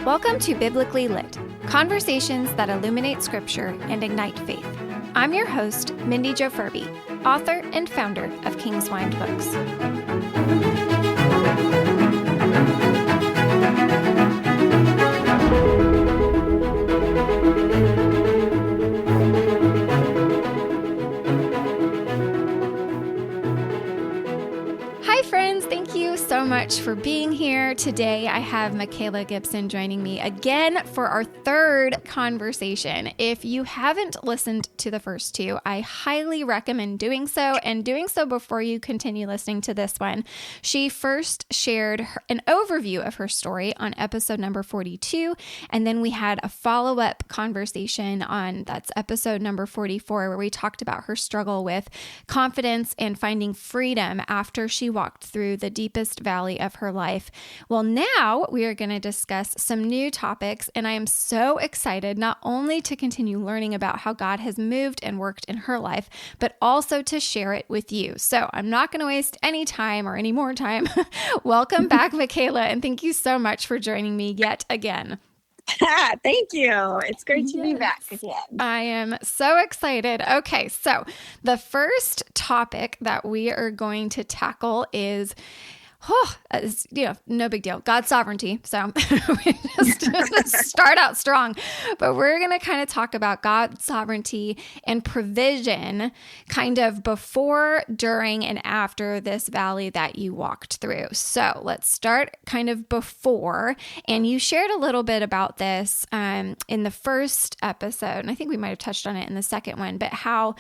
Welcome to Biblically Lit, conversations that illuminate Scripture and ignite faith. I'm your host, Mindy Jo Furby, author and founder of Kingswind Books. Hi friends, thank you so much for being here. Today I have Makaela Gibson joining me again for our third conversation. If you haven't listened to the first two, I highly recommend doing so, and doing so before you continue listening to this one. She first shared an overview of her story on episode number 42, and then we had a follow-up conversation that's episode number 44, where we talked about her struggle with confidence and finding freedom after she walked through the deepest valley of her life. Well, now we are going to discuss some new topics, and I am so excited not only to continue learning about how God has moved and worked in her life, but also to share it with you. So I'm not going to waste any time or any more time. Welcome back, Makaela, and thank you so much for joining me yet again. Thank you. It's great to be back again. I am so excited. Okay, so the first topic that we are going to tackle is, no big deal, God's sovereignty. So we just start out strong, but we're going to kind of talk about God's sovereignty and provision kind of before, during, and after this valley that you walked through. So let's start kind of before, and you shared a little bit about this in the first episode, and I think we might have touched on it in the second one, but how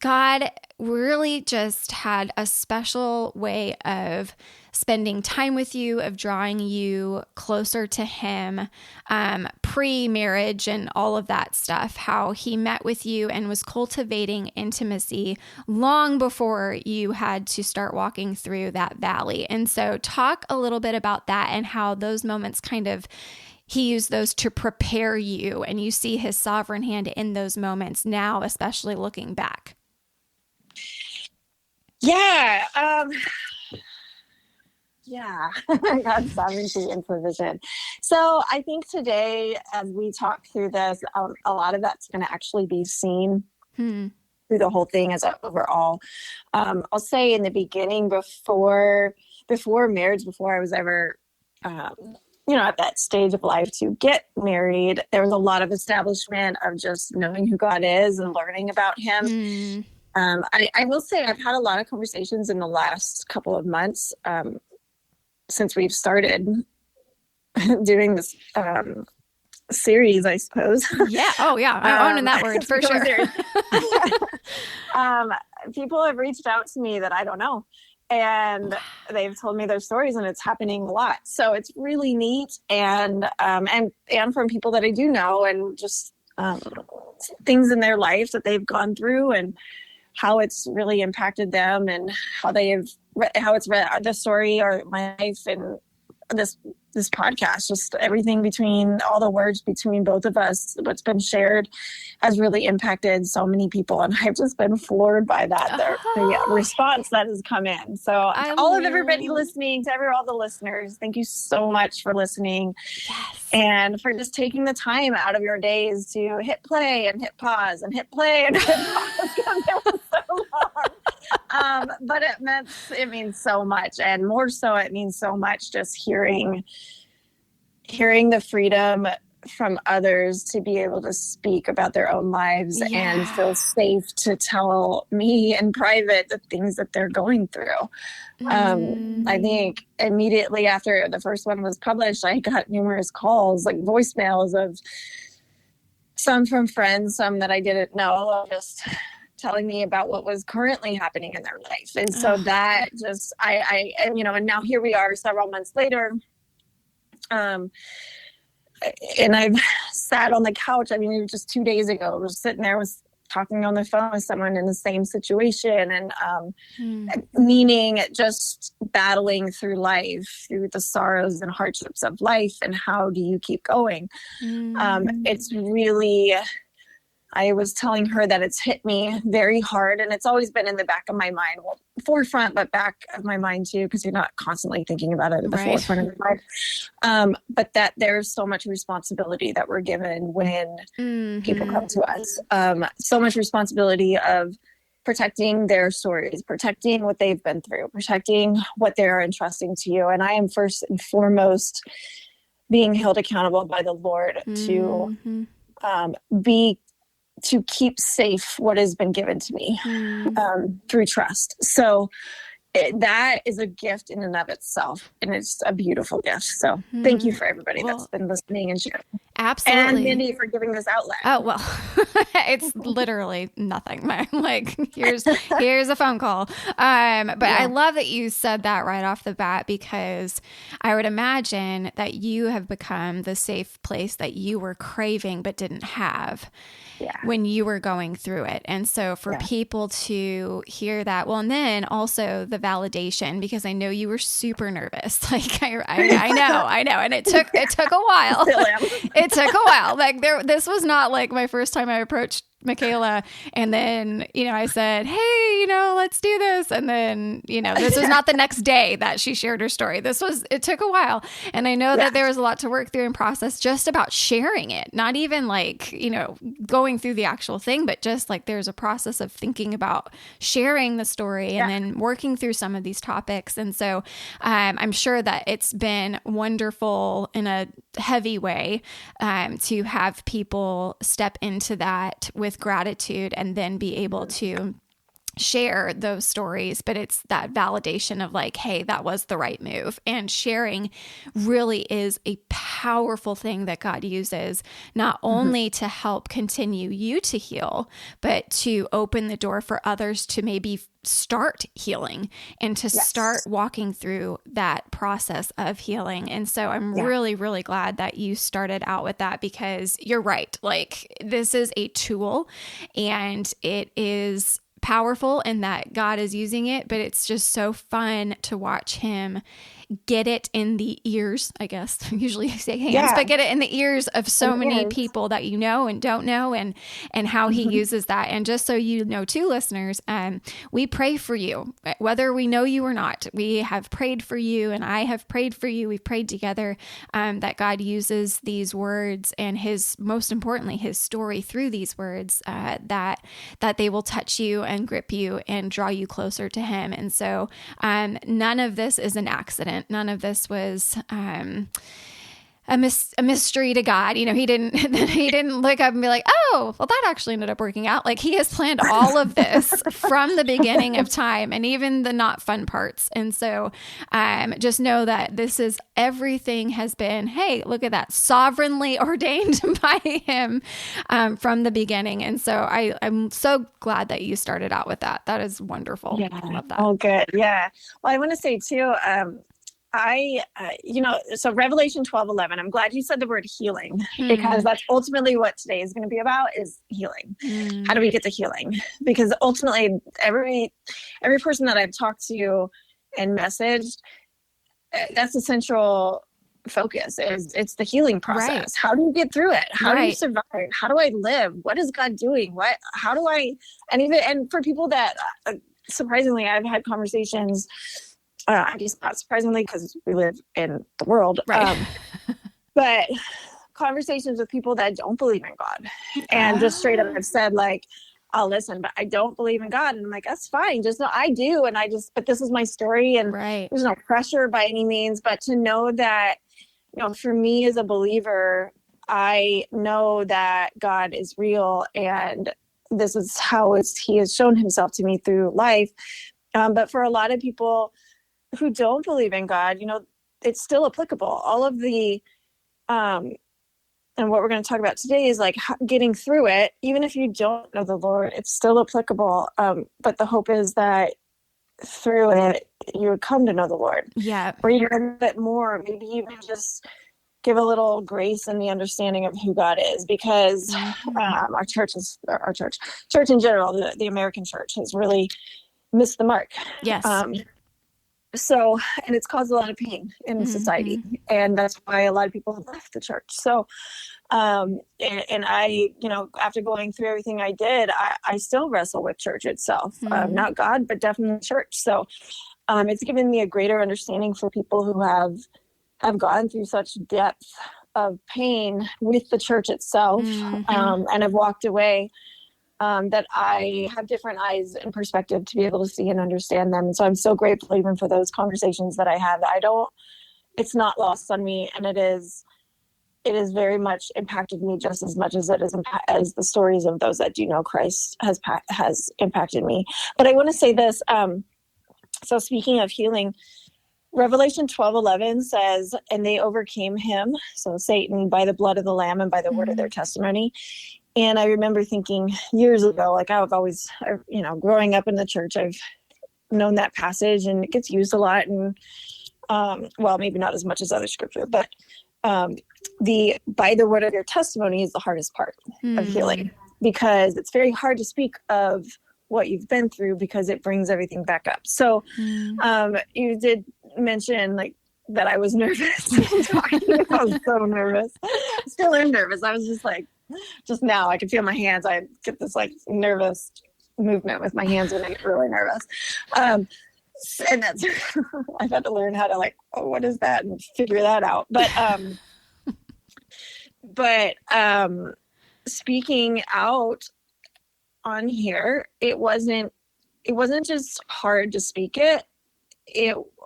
God really just had a special way of spending time with you, of drawing you closer to Him, pre-marriage and all of that stuff, how He met with you and was cultivating intimacy long before you had to start walking through that valley. And so talk a little bit about that and how those moments He used those to prepare you, and you see His sovereign hand in those moments now, especially looking back. God's sovereignty and provision. So I think today, as we talk through this, a lot of that's going to actually be seen through the whole thing as overall. I'll say in the beginning, before marriage, before I was ever, at that stage of life to get married, there was a lot of establishment of just knowing who God is and learning about Him. I will say I've had a lot of conversations in the last couple of months since we've started doing this series, I suppose. Yeah. Oh, yeah. I'm owning that word for sure. People have reached out to me that I don't know, and they've told me their stories, and it's happening a lot. So it's really neat, and from people that I do know, and just things in their life that they've gone through, and how it's really impacted them, and how it's read the story or my life, and this podcast, just everything between all the words between both of us, what's been shared has really impacted so many people. And I've just been floored by that, the response that has come in. So everybody listening, all the listeners, thank you so much for listening. Yes. And for just taking the time out of your days to hit play and hit pause and hit play and hit pause, because it was so long. But it means so much, and more so it means so much just hearing the freedom from others to be able to speak about their own lives and feel safe to tell me in private the things that they're going through. I think immediately after the first one was published, I got numerous calls, like voicemails, of some from friends, some that I didn't know, just telling me about what was currently happening in their life. And so that just, and now here we are several months later. And I've sat on the couch. I mean, it was just 2 days ago. I was sitting there, was talking on the phone with someone in the same situation, and meaning just battling through life, through the sorrows and hardships of life, and how do you keep going? It's really, I was telling her that it's hit me very hard, and it's always been in the back of my mind, forefront, but back of my mind too, because you're not constantly thinking about it at the forefront of your mind. But that there's so much responsibility that we're given when people come to us. So much responsibility of protecting their stories, protecting what they've been through, protecting what they're entrusting to you. And I am first and foremost being held accountable by the Lord to be to keep safe what has been given to me through trust. So that is a gift in and of itself, and it's a beautiful gift. So thank you for everybody that's been listening and sharing. Absolutely. And Mindy for giving this outlet. Oh, well, it's literally nothing. Like, here's a phone call. But I love that you said that right off the bat, because I would imagine that you have become the safe place that you were craving but didn't have when you were going through it. And so for people to hear that, well, and then also the validation, because I know you were super nervous. Like, I know. And it took a while. It took a while. Like, this was not like my first time I approached Makaela, and then, I said, hey, let's do this. And then, this was not the next day that she shared her story. It took a while. And I know that there was a lot to work through and process just about sharing it, not even like, going through the actual thing, but just like there's a process of thinking about sharing the story and then working through some of these topics. And so I'm sure that it's been wonderful in a heavy way to have people step into that with gratitude and then be able to share those stories. But it's that validation of like, hey, that was the right move. And sharing really is a powerful thing that God uses, not only to help continue you to heal, but to open the door for others to maybe start healing and to start walking through that process of healing. And so I'm really, really glad that you started out with that, because you're right. Like, this is a tool and it is powerful in that God is using it, but it's just so fun to watch him get it in the ears, I guess. Usually I say hands, but get it in the ears of so many people that you know and don't know, and how he uses that. And just so you know too, listeners, we pray for you, whether we know you or not. We have prayed for you, and I have prayed for you. We've prayed together that God uses these words and most importantly, his story through these words, that they will touch you and grip you and draw you closer to him. And so none of this is an accident. None of this was a mystery to God. He didn't look up and be like, oh, well, that actually ended up working out. Like, he has planned all of this from the beginning of time, and even the not fun parts. And so just know that everything has been, hey, look at that, sovereignly ordained by him from the beginning. And so I'm so glad that you started out with that. That is wonderful. Yeah. I love that. Oh, good. Yeah. Well, I want to say too, so Revelation 12:11, I'm glad you said the word healing, because that's ultimately what today is going to be about, is healing. How do we get to healing? Because ultimately every person that I've talked to and messaged, that's the central focus, is it's the healing process. Right. How do you get through it? How do you survive? How do I live? What is God doing? And for people that surprisingly, I've had conversations, I guess not surprisingly, because we live in the world, but conversations with people that don't believe in God, and just straight up have said, like, oh, listen, but I don't believe in God. And I'm like, that's fine. Just know I do. And but this is my story, and there's no pressure by any means, but to know that, for me as a believer, I know that God is real, and this is how he has shown himself to me through life. But for a lot of people who don't believe in God, it's still applicable. All of the, and what we're going to talk about today is like getting through it. Even if you don't know the Lord, it's still applicable. But the hope is that through it, you would come to know the Lord. Yeah. Or even a bit more, maybe even just give a little grace in the understanding of who God is, because church in general, the American church, has really missed the mark. Yes. So, and it's caused a lot of pain in society, and that's why a lot of people have left the church. So, and I, after going through everything I did, I still wrestle with church itself, not God, but definitely church. So, it's given me a greater understanding for people who have I've gone through such depth of pain with the church itself, and I've walked away, that I have different eyes and perspective to be able to see and understand them. And so I'm so grateful even for those conversations that I had. It's not lost on me, and it is very much impacted me just as much as as the stories of those that do know Christ has impacted me. But I want to say this. So speaking of healing, Revelation 12:11 says, and they overcame him, so Satan, by the blood of the Lamb and by the word of their testimony. And I remember thinking years ago, like I've always, growing up in the church, I've known that passage, and it gets used a lot. And well, maybe not as much as other scripture, but by the word of your testimony is the hardest part of healing, because it's very hard to speak of what you've been through because it brings everything back up. So you did mention like that I was nervous. I was so nervous. Still am nervous. I was just now I can feel my hands. I get this like nervous movement with my hands when I get really nervous. And that's I've had to learn how to what is that and figure that out. But speaking out on here, it wasn't just hard to speak it.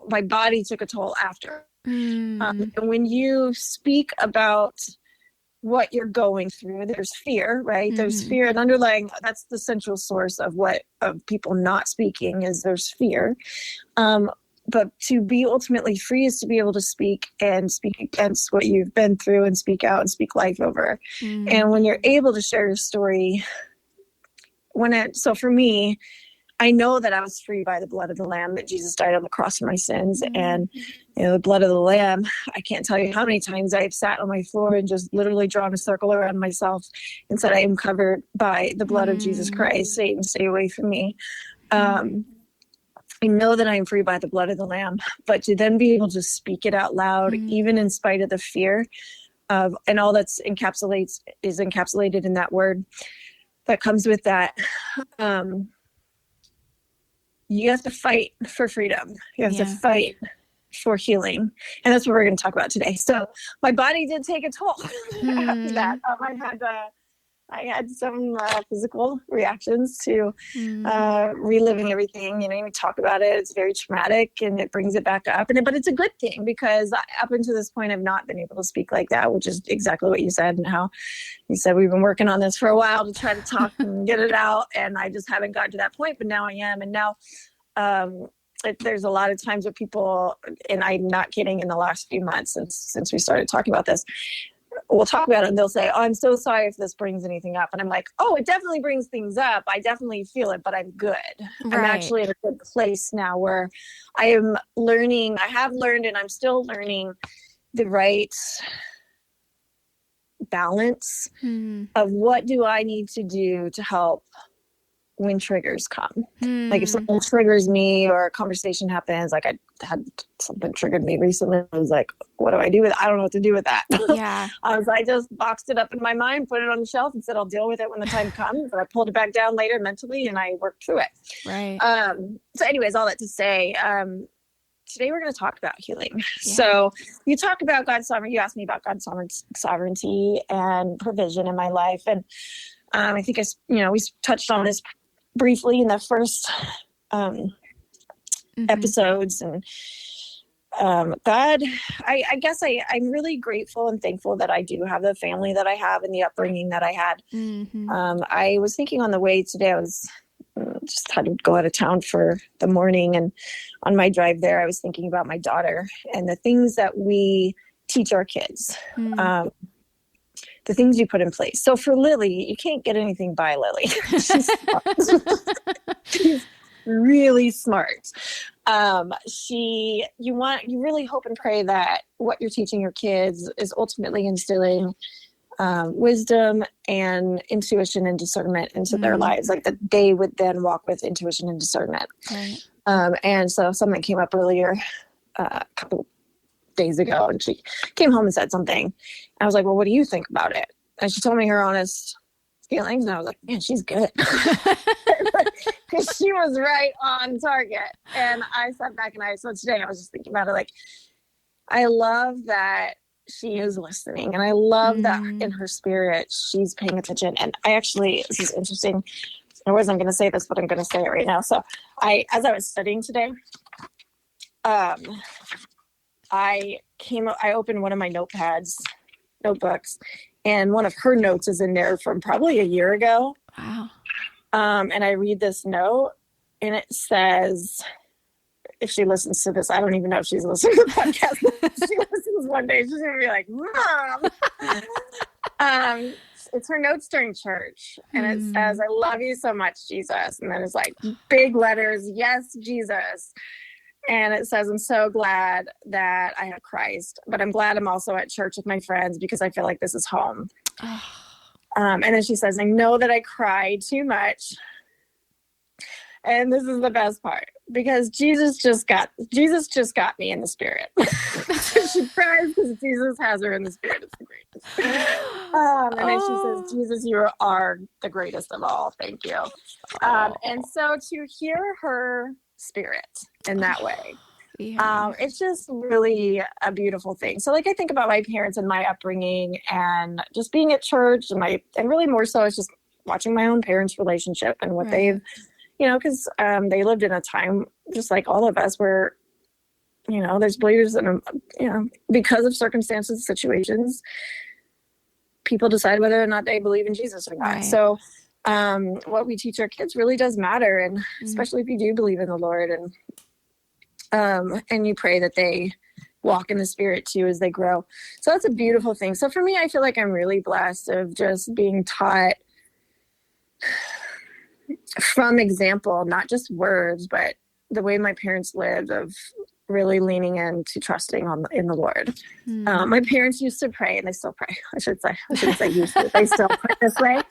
My body took a toll after. And when you speak about what you're going through, there's fear, right? There's fear, and underlying, that's the central source of people not speaking is there's fear. But to be ultimately free is to be able to speak against what you've been through and speak out and speak life over. And when you're able to share your story, so for me, I know that I was free by the blood of the Lamb, that Jesus died on the cross for my sins. And, the blood of the Lamb, I can't tell you how many times I've sat on my floor and just literally drawn a circle around myself and said, I am covered by the blood of Jesus Christ. Satan, stay away from me. I know that I am free by the blood of the Lamb, but to then be able to speak it out loud, even in spite of the fear of, and all that's is encapsulated in that word that comes with that. You have to fight for freedom. You have to fight for healing. And that's what we're going to talk about today. So my body did take a toll after that. I had some physical reactions to reliving everything. You talk about it. It's very traumatic and it brings it back up. But it's a good thing, because up until this point, I've not been able to speak like that, which is exactly what you said, and how you said we've been working on this for a while to try to talk and get it out. And I just haven't gotten to that point, but now I am. And now there's a lot of times where people, and I'm not kidding, in the last few months since we started talking about this, we'll talk about it and they'll say, oh, I'm so sorry if this brings anything up. And I'm like, oh, it definitely brings things up. I definitely feel it, but I'm good. Right. I'm actually in a good place now where I have learned, and I'm still learning the right balance of what do I need to do to help when triggers come. Like if something triggers me or a conversation happens, like I had something triggered me recently. I was like, what do I do with it? I don't know what to do with that. Yeah. I just boxed it up in my mind, put it on the shelf and said, I'll deal with it when the time comes. And I pulled it back down later mentally and I worked through it. Right. So anyways, all that to say, today we're going to talk about healing. Yeah. So you talk about God's sovereignty. You asked me about God's sovereignty and provision in my life. And I think we touched on this briefly in the first episodes. And God, I guess I'm really grateful and thankful that I do have the family that I have and the upbringing that I had. I was thinking on the way today, I was just had to go out of town for the morning, and on my drive there, I was thinking about my daughter and the things that we teach our kids. The things you put in place. So for Lily, you can't get anything by Lily. She's smart. She's really smart. You really hope and pray that what you're teaching your kids is ultimately instilling wisdom and intuition and discernment into their lives, like that they would then walk with intuition and discernment. Right. And so something came up earlier, a couple days ago, and she came home and said something. I was like, well, what do you think about it? And she told me her honest feelings, and I was like, man, she's good. Because she was right on target. And I sat back and so today I was just thinking about it, like, I love that she is listening, and I love that in her spirit, she's paying attention. And I actually, this is interesting. I wasn't going to say this, but I'm going to say it right now. So as I was studying today, I opened one of my notebooks, and one of her notes is in there from probably a year ago. Wow. And I read this note, and it says, if she listens to this, I don't even know if she's listening to the podcast. If she listens one day, she's going to be like, Mom. It's her notes during church, and it says, I love you so much, Jesus. And then it's like big letters, yes, Jesus. And it says, I'm so glad that I have Christ, but I'm glad I'm also at church with my friends because I feel like this is home. And then she says, I know that I cried too much. And this is the best part, because Jesus just got me in the spirit. She cries because Jesus has her in the spirit. It's the greatest. And then she says, Jesus, you are the greatest of all. Thank you. And so to hear her spirit in that way, it's just really a beautiful thing. So like, I think about my parents and my upbringing and just being at church, and really more so it's just watching my own parents' relationship and what they've, because they lived in a time just like all of us where, there's believers and, because of circumstances, situations, people decide whether or not they believe in Jesus or not. Right. So what we teach our kids really does matter. And especially if you do believe in the Lord, and you pray that they walk in the spirit too as they grow. So that's a beautiful thing. So for me, I feel like I'm really blessed of just being taught from example, not just words, but the way my parents lived, of really leaning into trusting in the Lord. My parents used to pray, and they still pray. I shouldn't say used to. They still pray this way,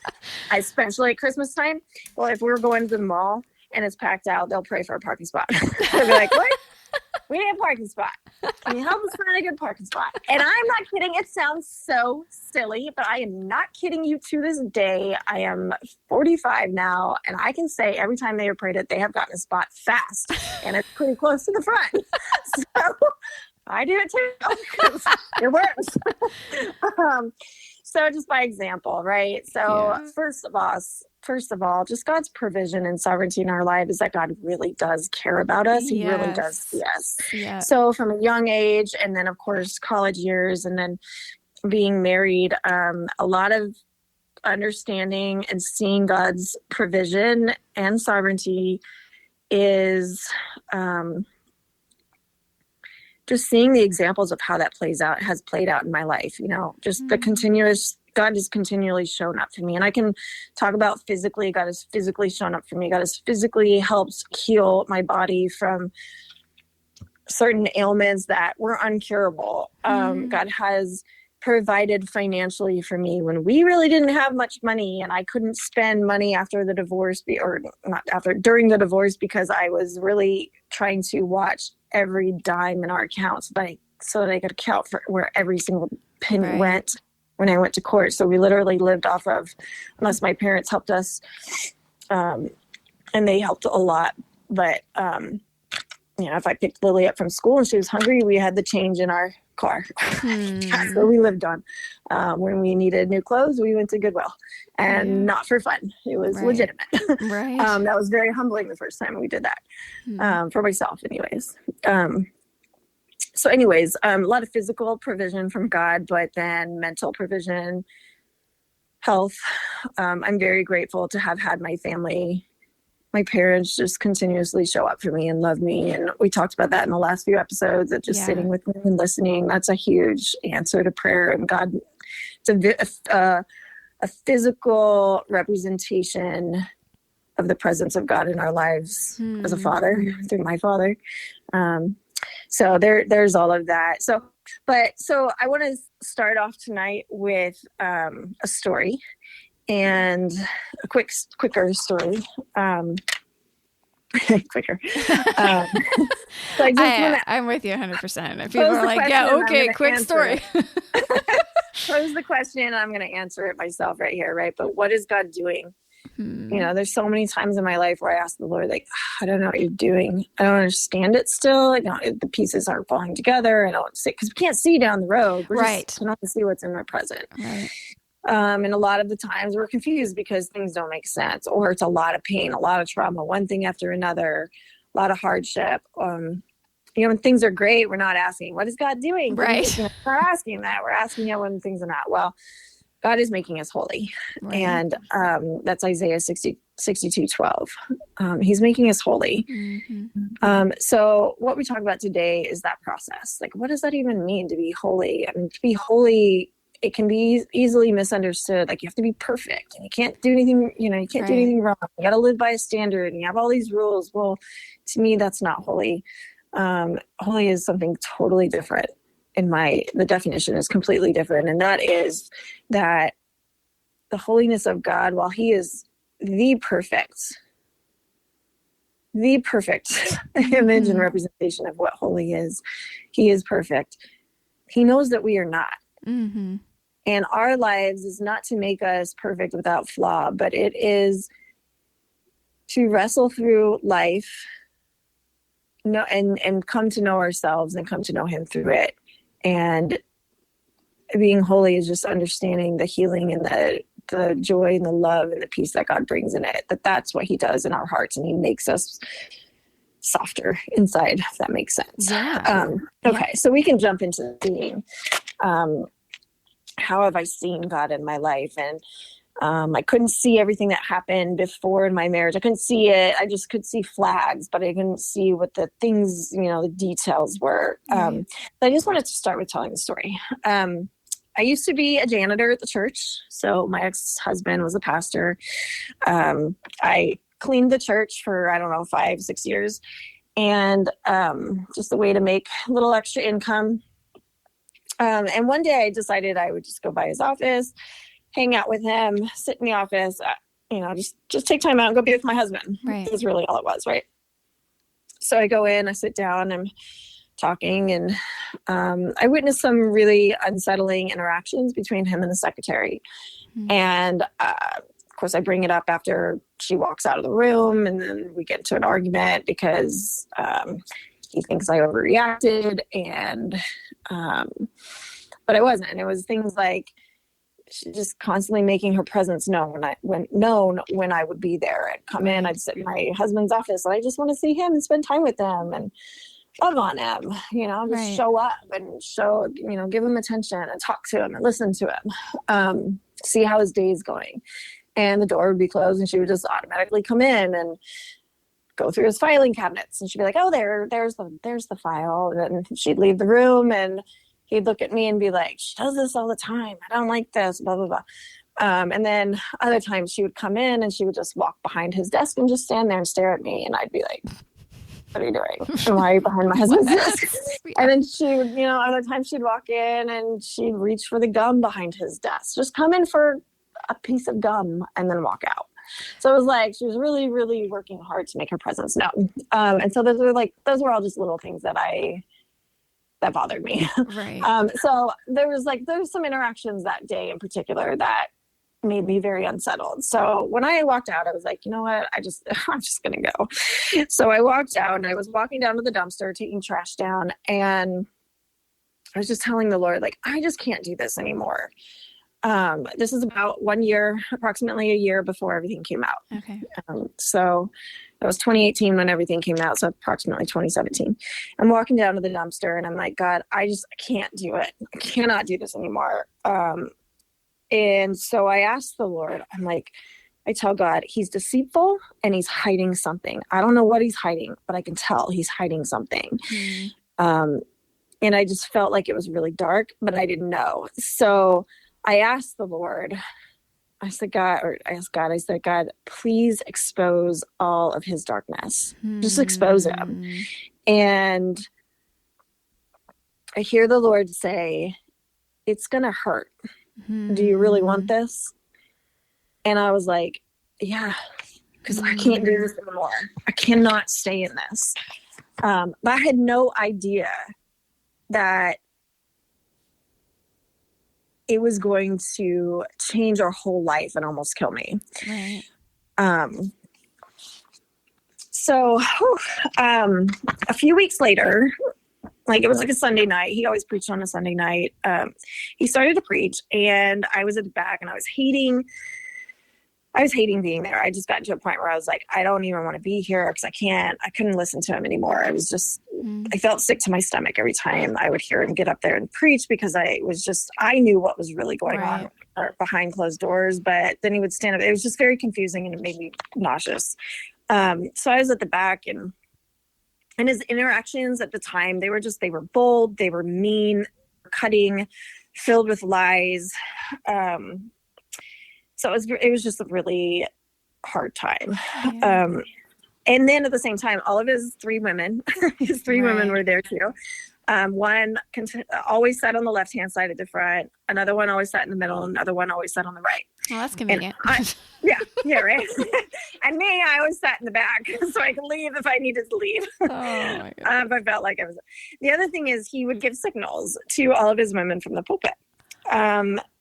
especially at Christmas time. Well, if we're going to the mall and it's packed out, they'll pray for a parking spot. They'll be like, what? We need a parking spot. Can you help us find a good parking spot? And I'm not kidding. It sounds so silly, but I am not kidding you to this day. I am 45 now, and I can say every time they have prayed it, they have gotten a spot fast, and it's pretty close to the front. So I do it too, because it works. So just by example, right? So first of all, just God's provision and sovereignty in our life is that God really does care about us. He really does. Yes. Yeah. So from a young age, and then of course college years, and then being married, a lot of understanding and seeing God's provision and sovereignty is just seeing the examples of how that has played out in my life, just the continuous, God has continually shown up for me. And I can talk about physically, God has physically shown up for me. God has physically helped heal my body from certain ailments that were uncurable. God has provided financially for me when we really didn't have much money, and I couldn't spend money after the divorce, during the divorce, because I was really trying to watch every dime in our account so that I could account for where every single penny went when I went to court. So we literally lived off of, unless my parents helped us, and they helped a lot. But, if I picked Lily up from school and she was hungry, we had the change in our car. That's what we lived on. When we needed new clothes, we went to Goodwill, and not for fun. It was legitimate. Right. That was very humbling the first time we did that, for myself anyways. So anyways, a lot of physical provision from God, but then mental provision, health. I'm very grateful to have had my family, my parents just continuously show up for me and love me. And we talked about that in the last few episodes, of just sitting with me and listening. That's a huge answer to prayer. And God, it's a physical representation of the presence of God in our lives as a father, through my father. So there's all of that. So I want to start off tonight with a story, and a quicker story. Quicker. So I'm with you 100%. People are like, yeah, okay, quick story. Pose the question, and I'm going to answer it myself right here, right? But what is God doing There's so many times in my life where I ask the Lord, like, I don't know what you're doing. I don't understand it still. The pieces aren't falling together. I don't see, because we can't see down the road. We don't see what's in the present. Right. And a lot of the times we're confused because things don't make sense, or it's a lot of pain, a lot of trauma, one thing after another, a lot of hardship. When things are great, we're not asking, what is God doing? Right. We're asking that. We're asking it when things are not. Well, God is making us holy. Right. And that's Isaiah 62:12. He's making us holy. Mm-hmm. So what we talk about today is that process. Like, what does that even mean to be holy? I mean, to be holy, it can be easily misunderstood. Like, you have to be perfect and you can't do anything, you can't do anything wrong. You got to live by a standard and you have all these rules. Well, to me, that's not holy. Holy is something totally different. The definition is completely different. And that is that the holiness of God, while he is the perfect image and representation of what holy is, he is perfect. He knows that we are not. Mm-hmm. And our lives is not to make us perfect without flaw, but it is to wrestle through life, and come to know ourselves and come to know him through it. And being holy is just understanding the healing and the joy and the love and the peace that God brings in it. That's what he does in our hearts, and he makes us softer inside, if that makes sense. Yeah. Okay, so we can jump into seeing how have I seen God in my life. And I couldn't see everything that happened before in my marriage. I couldn't see it. I just could see flags, but I couldn't see what the things, the details were. So I just wanted to start with telling the story. I used to be a janitor at the church. So my ex-husband was a pastor. I cleaned the church for, 5-6 years. And just a way to make a little extra income. And one day I decided I would just go by his office, hang out with him, sit in the office, just take time out and go be with my husband. Right. That's really all it was, right? So I go in, I sit down, I'm talking, and I witnessed some really unsettling interactions between him and the secretary. Mm-hmm. And of course, I bring it up after she walks out of the room, and then we get into an argument because he thinks I overreacted, but I wasn't. It was things like she just constantly making her presence known when I would be there. I'd come in, I'd sit in my husband's office, and I just want to see him and spend time with him and love on him, just show up and give him attention and talk to him and listen to him, see how his day's going. And the door would be closed and she would just automatically come in and go through his filing cabinets, and she'd be like, oh, there's the file. And then she'd leave the room, and he'd look at me and be like, she does this all the time. I don't like this, blah, blah, blah. And then other times she would come in and she would just walk behind his desk and just stand there and stare at me. And I'd be like, what are you doing? And why are you behind my husband's desk? And then she would, other times she'd walk in and she'd reach for the gum behind his desk. Just come in for a piece of gum and then walk out. So it was like she was really, really working hard to make her presence known. And so those were all just little things that bothered me. Right. So there was some interactions that day in particular that made me very unsettled. So when I walked out, I was like, you know what? I'm just going to go. So I walked out, and I was walking down to the dumpster, taking trash down. And I was just telling the Lord, like, I just can't do this anymore. This is about 1 year, approximately a year before everything came out. Okay. So that was 2018 when everything came out. So approximately 2017. I'm walking down to the dumpster, and I'm like, God, I can't do it. I cannot do this anymore. And so I asked the Lord, I tell God, he's deceitful and he's hiding something. I don't know what he's hiding, but I can tell he's hiding something. Mm. And I just felt like it was really dark, but I didn't know. So I asked the Lord, I said, God, please expose all of his darkness. Just expose him. And I hear the Lord say, it's going to hurt. Do you really want this? And I was like, yeah, because I can't do this anymore. I cannot stay in this. But I had no idea that it was going to change our whole life and almost kill me. Right. So a few weeks later, like it was like a Sunday night. He always preached on a Sunday night. He started to preach, and I was at the back, and I was hating being there. I just got to a point where I was like, I don't even want to be here because I couldn't listen to him anymore. I felt sick to my stomach every time I would hear him get up there and preach, because I knew what was really going on behind closed doors, but then he would stand up. It was just very confusing, and it made me nauseous. So I was at the back, and his interactions at the time, they were bold, they were mean, cutting, filled with lies. So it was just a really hard time. Yeah. And then at the same time, all of his three women, women were there too. One always sat on the left-hand side at the front. Another one always sat in the middle. Another one always sat on the right. Well, that's convenient. Yeah, right. And me, I always sat in the back so I could leave if I needed to leave. Oh my God. If I felt like I was. The other thing is, he would give signals to all of his women from the pulpit.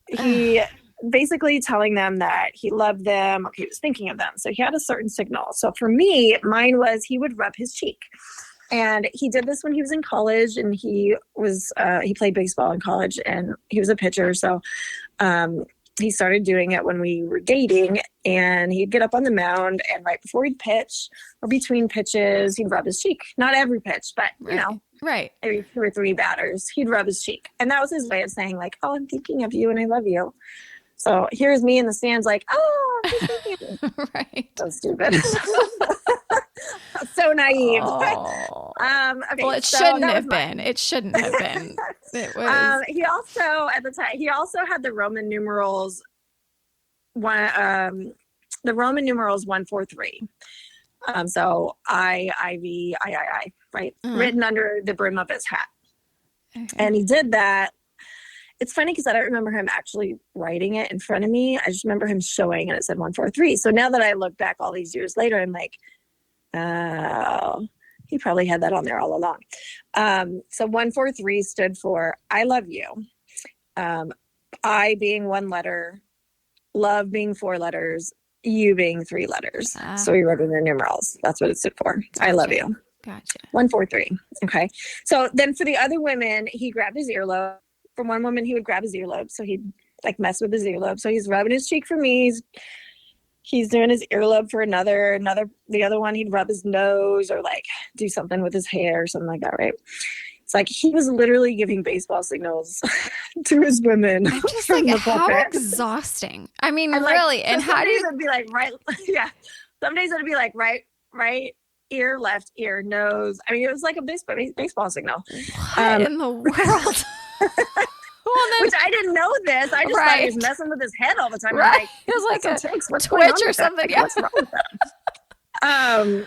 He basically telling them that he loved them, or he was thinking of them. So he had a certain signal. So for me, mine was he would rub his cheek. And he did this when he was in college, and he played baseball in college, and he was a pitcher. So he started doing it when we were dating, and he'd get up on the mound, and right before he'd pitch or between pitches, he'd rub his cheek. Not every pitch, but right. Maybe 2 or 3 batters, he'd rub his cheek. And that was his way of saying, like, oh, I'm thinking of you and I love you. So here's me in the stands like, oh, I'm thinking of you. Right. So stupid. So naive. Oh. Okay, well, it shouldn't have been. It shouldn't have been. It was. He also had the Roman numerals 143. So IV, right? Written under the brim of his hat. Okay. And he did that. It's funny because I don't remember him actually writing it in front of me. I just remember him showing, and it said 143. So now that I look back all these years later, I'm like, oh, he probably had that on there all along. So 143 stood for I love you. I being 1 letter, love being 4 letters, you being 3 letters. So he wrote in the numerals. That's what it stood for. Gotcha. I love you. Gotcha. 143. Okay. So then for the other women, he grabbed his earlobe. From one woman, he would grab his earlobe. So he'd like mess with his earlobe. So he's rubbing his cheek for me. He's doing his earlobe for the other one, he'd rub his nose or like do something with his hair or something like that, right? It's like he was literally giving baseball signals to his women. I'm just like, how exhausting. I mean, and really. Like, and how do you... It'd be like, right. Yeah. Some days it'd be like right ear, left ear, nose. I mean, it was like a baseball signal. What in the world? Which I didn't know this. I just thought he was messing with his head all the time. Right. It was like a twitch or something. Like, what's wrong with that?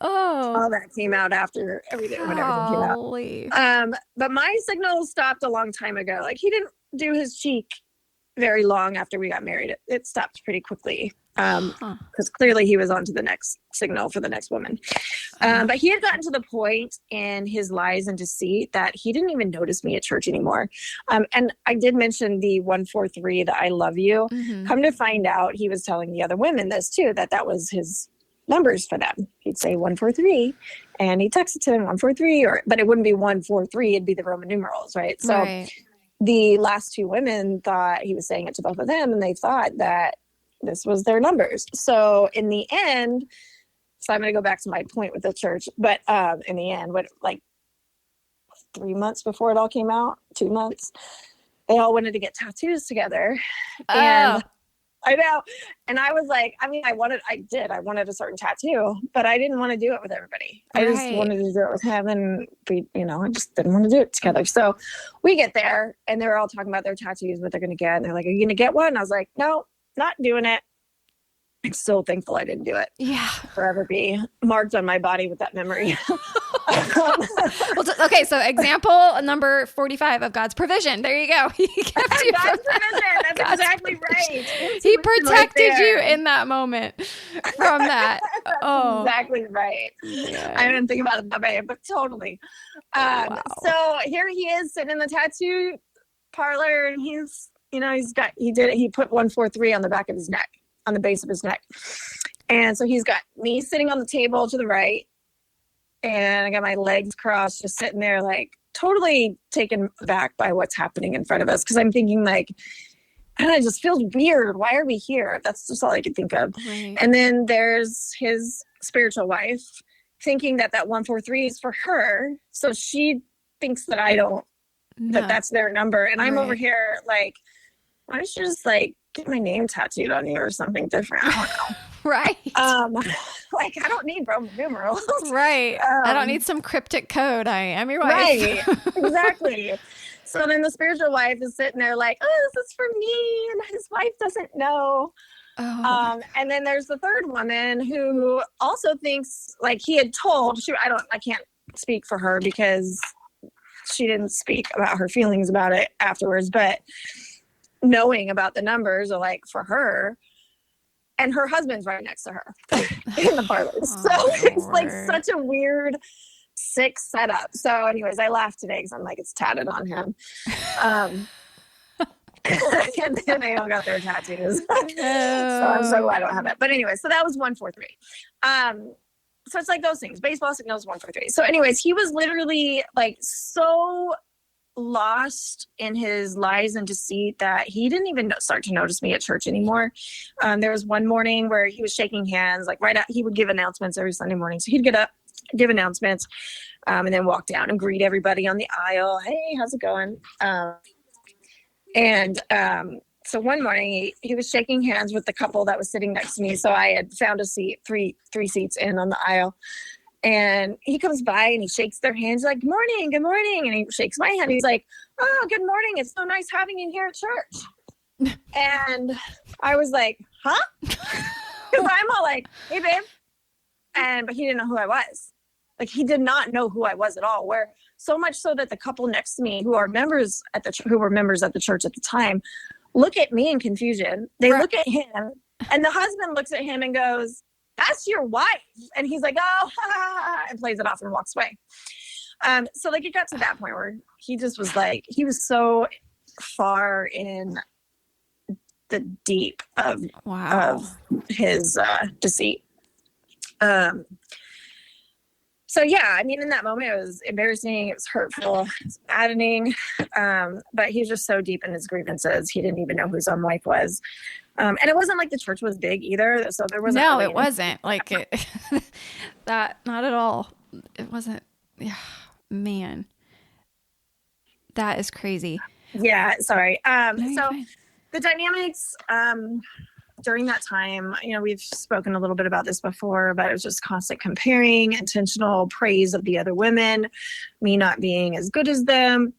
All that came out after everything came out. But my signal stopped a long time ago. Like, he didn't do his cheek very long after we got married. It stopped pretty quickly. Because clearly he was on to the next signal for the next woman. But he had gotten to the point in his lies and deceit that he didn't even notice me at church anymore. And I did mention the 143, the I love you. Mm-hmm. Come to find out, he was telling the other women this too, that was his numbers for them. He'd say 143, and he texted to him 143, but it wouldn't be 143, it'd be the Roman numerals, right? So the last 2 women thought he was saying it to both of them, and they thought that this was their numbers. So in the end, I'm going to go back to my point with the church, but in the end, 3 months before it all came out, 2 months, they all wanted to get tattoos together. And I know. And I was like, I mean, I wanted a certain tattoo, but I didn't want to do it with everybody. I just wanted to do it with him, and I just didn't want to do it together. So we get there, and they're all talking about their tattoos, what they're going to get. And they're like, are you going to get one? And I was like, no, not doing it. I'm so thankful I didn't do it. Yeah. Forever be marked on my body with that memory. Okay, so example number 45 of God's provision. There you go. He kept you God's provision. That's God's exactly right. He protected you in that moment from that. That's exactly right. Yeah. I didn't think about it that way, but totally. Wow. So here he is sitting in the tattoo parlor, and he put 143 on the back of his neck, on the base of his neck. And so he's got me sitting on the table to the right, and I got my legs crossed, just sitting there, like totally taken aback by what's happening in front of us. Because I'm thinking, like, I don't know, it just feels weird. Why are we here? That's just all I could think of. Right. And then there's his spiritual wife thinking that 143 is for her. So she thinks that I don't, that that's their number. And I'm over here like, why don't you just like get my name tattooed on you or something different? I don't know. Right. Like I don't need Roman numerals. Right. I don't need some cryptic code. I am your wife. Right. Exactly. So then the spiritual wife is sitting there like, oh, this is for me. And his wife doesn't know. Oh. And then there's the third woman who also thinks like he had told, I can't speak for her because she didn't speak about her feelings about it afterwards, but knowing about the numbers are like for her, and her husband's right next to her in the parlor. So it's like such a weird, sick setup. So anyways, I laughed today because I'm like, it's tatted on him. And then they all got their tattoos. So I'm so glad I don't have it. But anyway, so that was 143. So it's like those things. Baseball signals 143. So anyways, he was literally like so lost in his lies and deceit that he didn't even start to notice me at church anymore. There was one morning where he was shaking hands, like he would give announcements every Sunday morning. So he'd get up, give announcements, and then walk down and greet everybody on the aisle. Hey, how's it going? So one morning he was shaking hands with the couple that was sitting next to me. So I had found a seat, three seats in on the aisle. And he comes by and he shakes their hands like, good morning. And he shakes my hand. He's like, oh, good morning. It's so nice having you here at church. And I was like, huh? Because I'm all like, hey, babe. But he didn't know who I was. Like, he did not know who I was at all. Where so much so that the couple next to me who were members at the church at the time look at me in confusion. They look at him, and the husband looks at him and goes, that's your wife. And he's like, oh, and plays it off and walks away. So like it got to that point where he just was like, he was so far in the deep of his deceit. So yeah, I mean, in that moment, it was embarrassing. It was hurtful. It was maddening. But he was just so deep in his grievances. He didn't even know who his own wife was. And it wasn't like the church was big either. So there wasn't. No, it wasn't like it, that. Not at all. It wasn't. Yeah, man, that is crazy. Yeah. Sorry. No, so fine. The dynamics, during that time, you know, we've spoken a little bit about this before, but it was just constant comparing, intentional praise of the other women, me not being as good as them,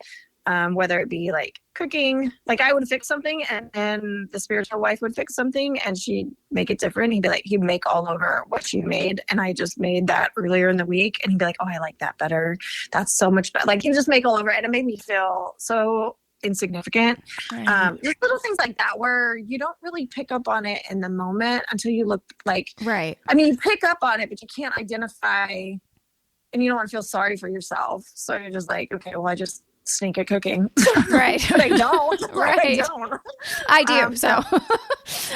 whether it be like cooking, like I would fix something and then the spiritual wife would fix something and she'd make it different. He'd make all over what she made. And I just made that earlier in the week. And he'd be like, oh, I like that better. That's so much better. Like he would just make all over it. And it made me feel so insignificant. Just little things like that where you don't really pick up on it in the moment until you look like, right. I mean, you pick up on it, but you can't identify and you don't want to feel sorry for yourself. So you're just like, okay, well, I just stink at cooking. Right. But I don't. Right. I don't. I do.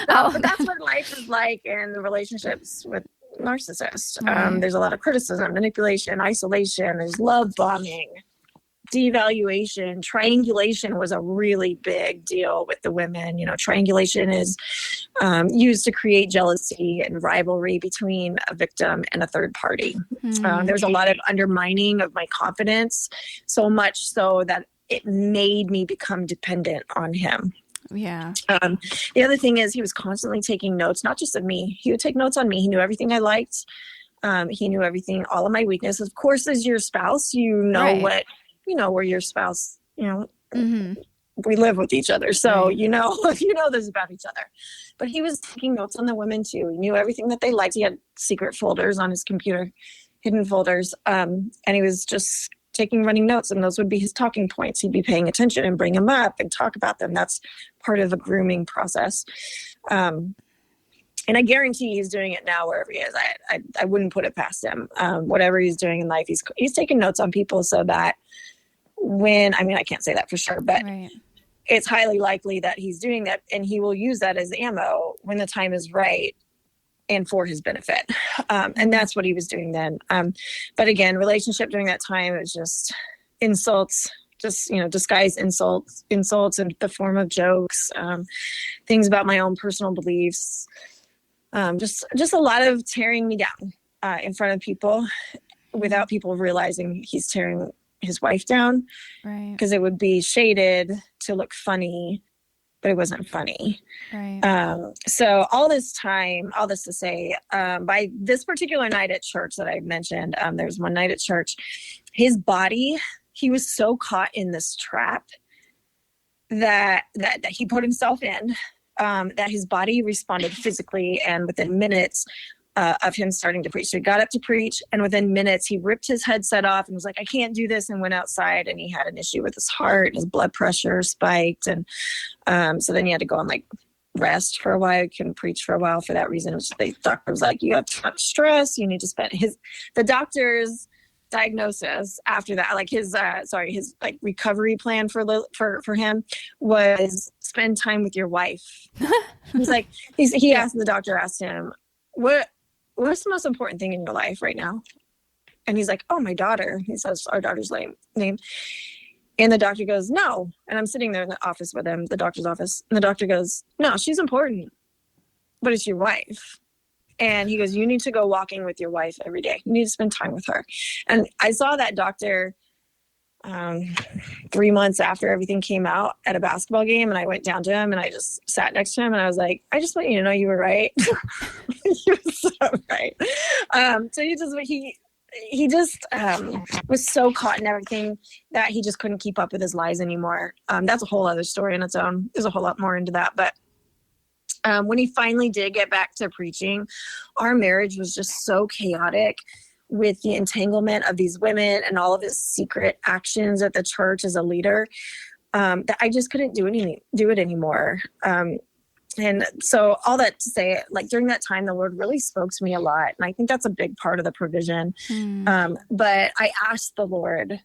But that's what life is like in relationships with narcissists. There's a lot of criticism, manipulation, isolation. There's love bombing, devaluation. Triangulation was a really big deal with the women. You know, triangulation is used to create jealousy and rivalry between a victim and a third party. There's a lot of undermining of my confidence, so much so that it made me become dependent on him. Yeah. The other thing is he was constantly taking notes, not just of me. He would take notes on me. He knew everything I liked. He knew everything, all of my weaknesses. Of course, as your spouse, you know what, you know, where your spouse, you know, we live with each other. So, you know this about each other. But he was taking notes on the women too. He knew everything that they liked. He had secret folders on his computer, hidden folders. And he was just taking running notes, and those would be his talking points. He'd be paying attention and bring them up and talk about them. That's part of a grooming process. And I guarantee he's doing it now wherever he is. I wouldn't put it past him. Whatever he's doing in life, he's taking notes on people so that I can't say that for sure, but it's highly likely that he's doing that, and he will use that as ammo when the time is right and for his benefit. And that's what he was doing then. But again, relationship during that time, it was just insults, just, disguised insults in the form of jokes, things about my own personal beliefs, just a lot of tearing me down in front of people without people realizing he's tearing his wife down. Right. Because it would be shaded to look funny, but it wasn't funny. Right. So all this to say, by this particular night at church that I mentioned, there was one night at church, his body, he was so caught in this trap that he put himself in, that his body responded physically, and within minutes of him starting to preach. So he got up to preach, and within minutes he ripped his headset off and was like, I can't do this, and went outside, and he had an issue with his heart, his blood pressure spiked. And so then he had to go on rest for a while. He couldn't preach for a while for that reason. The doctor was like, you have too much stress. You need to spend the doctor's diagnosis after that, his recovery plan for him was spend time with your wife. The doctor asked him, what's the most important thing in your life right now? And he's like, oh, my daughter. He says our daughter's name. And the doctor goes, no. And I'm sitting there in the office with him, the doctor's office. And the doctor goes, no, she's important, but it's your wife. And he goes, you need to go walking with your wife every day. You need to spend time with her. And I saw that doctor 3 months after everything came out at a basketball game. And I went down to him and I just sat next to him and I was like, I just want you to know you were right. You were so right. So he just was so caught in everything that he just couldn't keep up with his lies anymore. That's a whole other story in its own. There's a whole lot more into that. But when he finally did get back to preaching, our marriage was just so chaotic with the entanglement of these women and all of his secret actions at the church as a leader, that I just couldn't do it anymore. And so all that to say, during that time, the Lord really spoke to me a lot. And I think that's a big part of the provision. But I asked the Lord,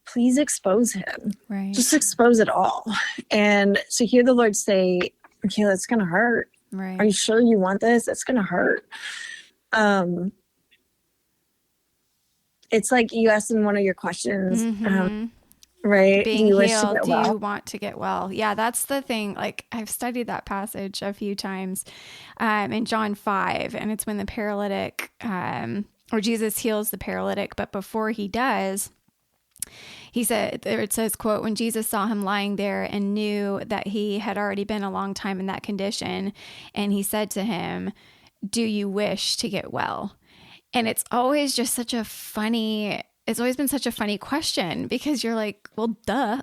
please expose him. Right. Just expose it all. And to hear the Lord say, Makaela, it's going to hurt. Right. Are you sure you want this? It's going to hurt. It's like you asked in one of your questions, right? Being healed, do you want to get well? Yeah, that's the thing. I've studied that passage a few times in John 5, and it's when the paralytic, or Jesus heals the paralytic, but before he does, he said, it says, quote, when Jesus saw him lying there and knew that he had already been a long time in that condition, and he said to him, do you wish to get well? And it's always just it's always been such a funny question, because you're like, well, duh,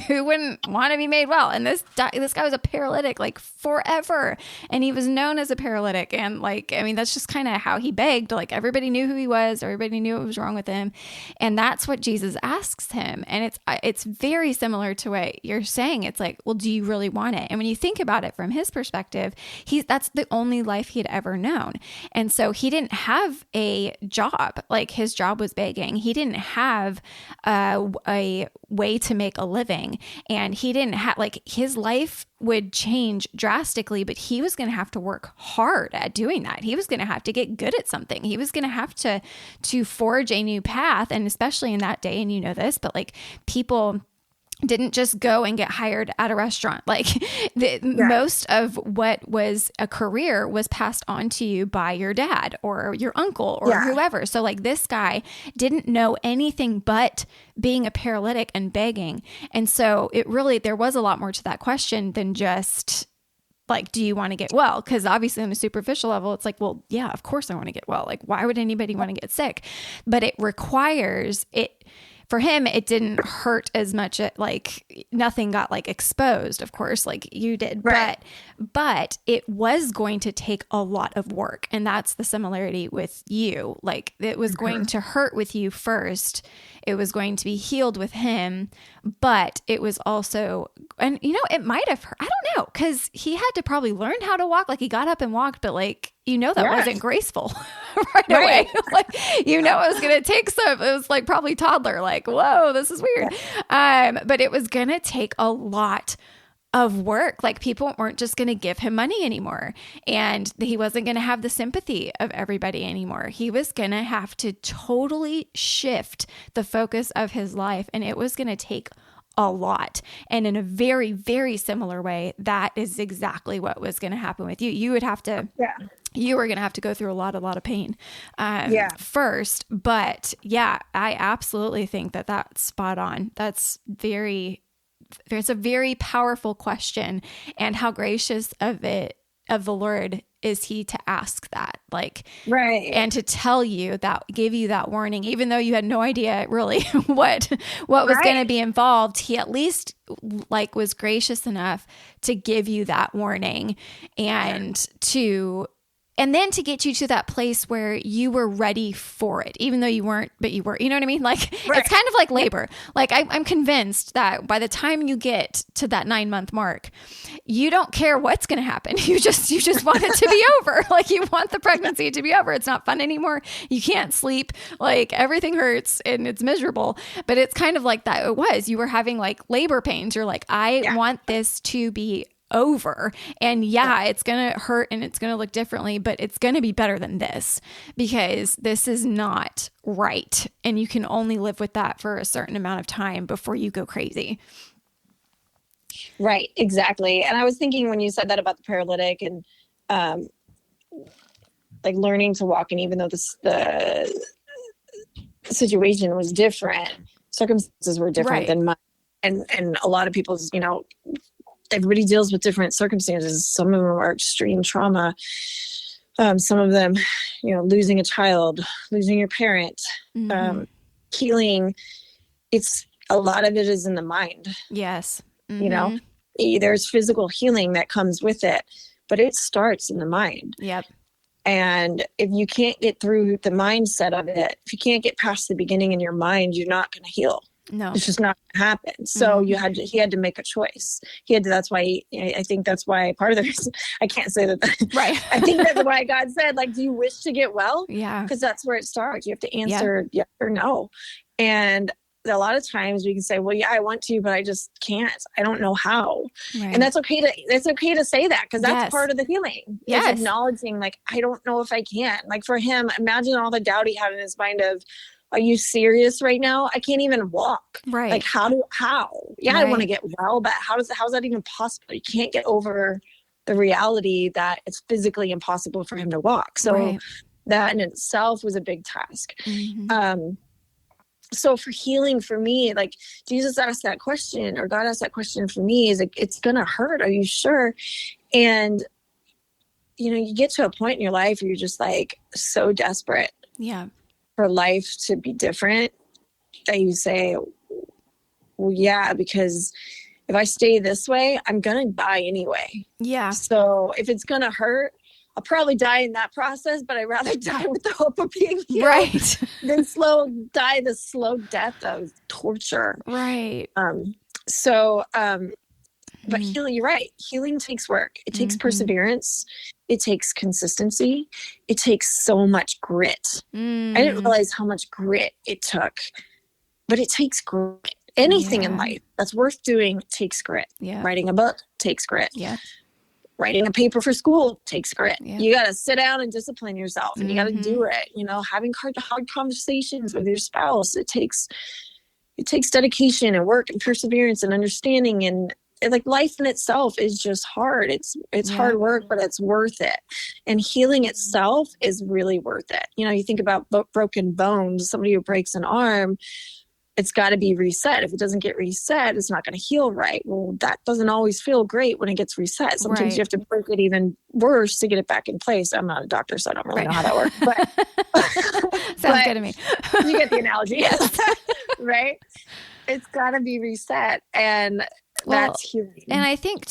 who wouldn't want to be made well? And this guy was a paralytic forever, and he was known as a paralytic. And that's just kind of how he begged. Everybody knew who he was. Everybody knew what was wrong with him. And that's what Jesus asks him. And it's very similar to what you're saying. It's well, do you really want it? And when you think about it from his perspective, that's the only life he had ever known. And so he didn't have a job. His job was begging. He didn't have a way to make a living, and he didn't have his life would change drastically, but he was going to have to work hard at doing that. He was going to have to get good at something. He was going to have to forge a new path. And especially in that day, and you know this, but people didn't just go and get hired at a restaurant. Most of what was a career was passed on to you by your dad or your uncle or whoever. So this guy didn't know anything but being a paralytic and begging. And so there was a lot more to that question than just do you want to get well? Because obviously on a superficial level, it's well, yeah, of course I want to get well. Why would anybody want to get sick? But it requires it. For him, it didn't hurt as much. Nothing got exposed, of course, you did. Right. But it was going to take a lot of work. And that's the similarity with you. It was going to hurt with you first. It was going to be healed with him. But it was also, and it might have hurt. I don't know. Because he had to probably learn how to walk. He got up and walked, but that wasn't graceful right away. It was going to take some, it was probably toddler, whoa, this is weird. But it was going to take a lot of work. Like people weren't just going to give him money anymore. And he wasn't going to have the sympathy of everybody anymore. He was going to have to totally shift the focus of his life. And it was going to take a lot. And in a very, very similar way, that is exactly what was going to happen with you. You would have to, you were going to have to go through a lot of pain first. But yeah, I absolutely think that that's spot on. There's a very powerful question, and how gracious of the Lord is he to ask that, like, right. And to tell you that, give you that warning, even though you had no idea really what was going to be involved. He at least like was gracious enough to give you that warning and then to get you to that place where you were ready for it, even though you weren't, but you were, you know what I mean? Like, It's kind of like labor. Like I'm convinced that by the time you get to that 9-month mark, you don't care what's going to happen. You just want it to be over. Like you want the pregnancy to be over. It's not fun anymore. You can't sleep. Like everything hurts and it's miserable, but it's kind of like that. You were having like labor pains. You're like, I want this to be over. And it's going to hurt and it's going to look differently, but it's going to be better than this because this is not right. And you can only live with that for a certain amount of time before you go crazy. Right. Exactly. And I was thinking when you said that about the paralytic and, like learning to walk, and even though the situation was different, circumstances were different than mine. And a lot of people's, everybody deals with different circumstances. Some of them are extreme trauma. Some of them, losing a child, losing your parent, healing. A lot of it is in the mind. Yes. There's physical healing that comes with it, but it starts in the mind. Yep. And if you can't get through the mindset of it, if you can't get past the beginning in your mind, you're not going to heal. No, it's just not going to happen. So he had to make a choice. That's why I think that's why part of the reason I can't say that. Right. I think that's why God said, like, do you wish to get well? Yeah. Because that's where it starts. You have to answer yes or no. And a lot of times we can say, well, yeah, I want to, but I just can't. I don't know how. Right. And that's okay to say that, because that's part of the healing. Yes. Is acknowledging, like, I don't know if I can. Like for him, imagine all the doubt he had in his mind of, are you serious right now? I can't even walk. Right. Like how? Yeah, right. I want to get well, but how's that even possible? You can't get over the reality that it's physically impossible for him to walk. So that in itself was a big task. Mm-hmm. So for healing for me, like Jesus asked that question, or God asked that question for me, is like, it's going to hurt. Are you sure? And, you get to a point in your life where you're just like so desperate. Yeah. For life to be different, that you say, well, yeah, because if I stay this way, I'm going to die anyway. Yeah. So if it's going to hurt, I'll probably die in that process, but I'd rather die with the hope of being healed than die the slow death of torture. Right. But healing, you're right. Healing takes work. It takes perseverance. It takes consistency. It takes so much grit. I didn't realize how much grit it took, but it takes grit. Anything in life that's worth doing takes grit. Yeah. Writing a book takes grit. Yeah. Writing a paper for school takes grit. Yeah. You got to sit down and discipline yourself, and you got to do it. Having hard conversations with your spouse, it takes dedication and work and perseverance and understanding, and like life in itself is just hard. It's hard work, but it's worth it. And healing itself is really worth it. You think about broken bones, somebody who breaks an arm, it's got to be reset. If it doesn't get reset, it's not going to heal right. Well, that doesn't always feel great when it gets reset. Sometimes you have to break it even worse to get it back in place. I'm not a doctor, so I don't really know how that works. But sounds good to me. You get the analogy. Yes. Right? It's got to be reset. And that's healing. And I think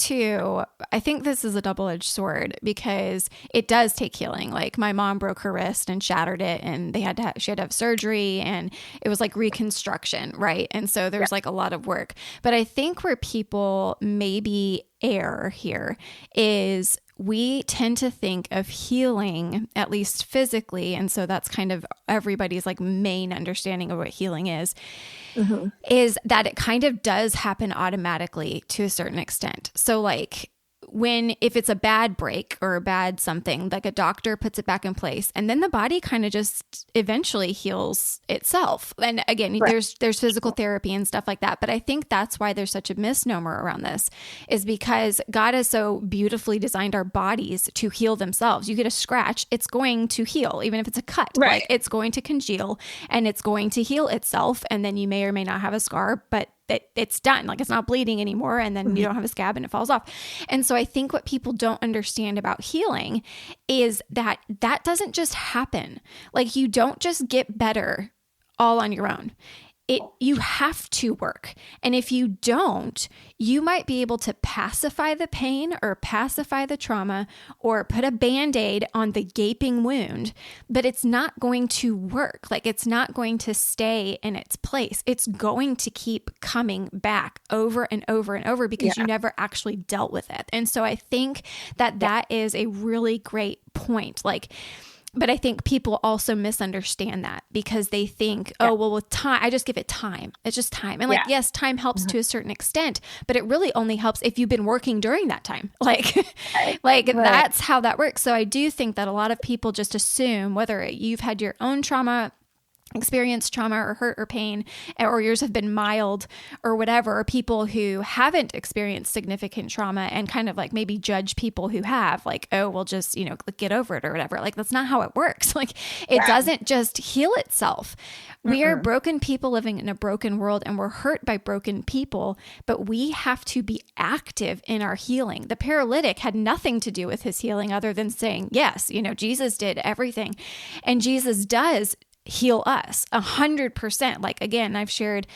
this is a double-edged sword, because it does take healing. Like my mom broke her wrist and shattered it, and she had to have surgery, and it was like reconstruction. Right. And so there's like a lot of work, but I think where people maybe error here is we tend to think of healing, at least physically, and so that's kind of everybody's like main understanding of what healing is that it kind of does happen automatically to a certain extent. So like if it's a bad break or a bad something, like a doctor puts it back in place and then the body kind of just eventually heals itself. And again, there's physical therapy and stuff like that. But I think that's why there's such a misnomer around this, is because God has so beautifully designed our bodies to heal themselves. You get a scratch, it's going to heal, even if it's a cut, like it's going to congeal and it's going to heal itself. And then you may or may not have a scar, but it's done. Like it's not bleeding anymore. And then you don't have a scab and it falls off. And so I think what people don't understand about healing is that doesn't just happen. Like you don't just get better all on your own. You have to work. And if you don't, you might be able to pacify the pain or pacify the trauma or put a Band-Aid on the gaping wound, but it's not going to work. Like it's not going to stay in its place. It's going to keep coming back over and over and over because you never actually dealt with it. And so I think that is a really great point. But I think people also misunderstand that because they think, with time, I just give it time. It's just time. And yes, time helps to a certain extent, but it really only helps if you've been working during that time. That's how that works. So I do think that a lot of people just assume whether you've had your own experienced trauma or hurt or pain, or yours have been mild or whatever, or people who haven't experienced significant trauma and kind of like maybe judge people who have, like, oh, well, just, get over it or whatever. Like, that's not how it works. Like, it doesn't just heal itself. We are broken people living in a broken world and we're hurt by broken people, but we have to be active in our healing. The paralytic had nothing to do with his healing other than saying, yes, Jesus did everything. And Jesus does heal us 100%. Like, again, I've shared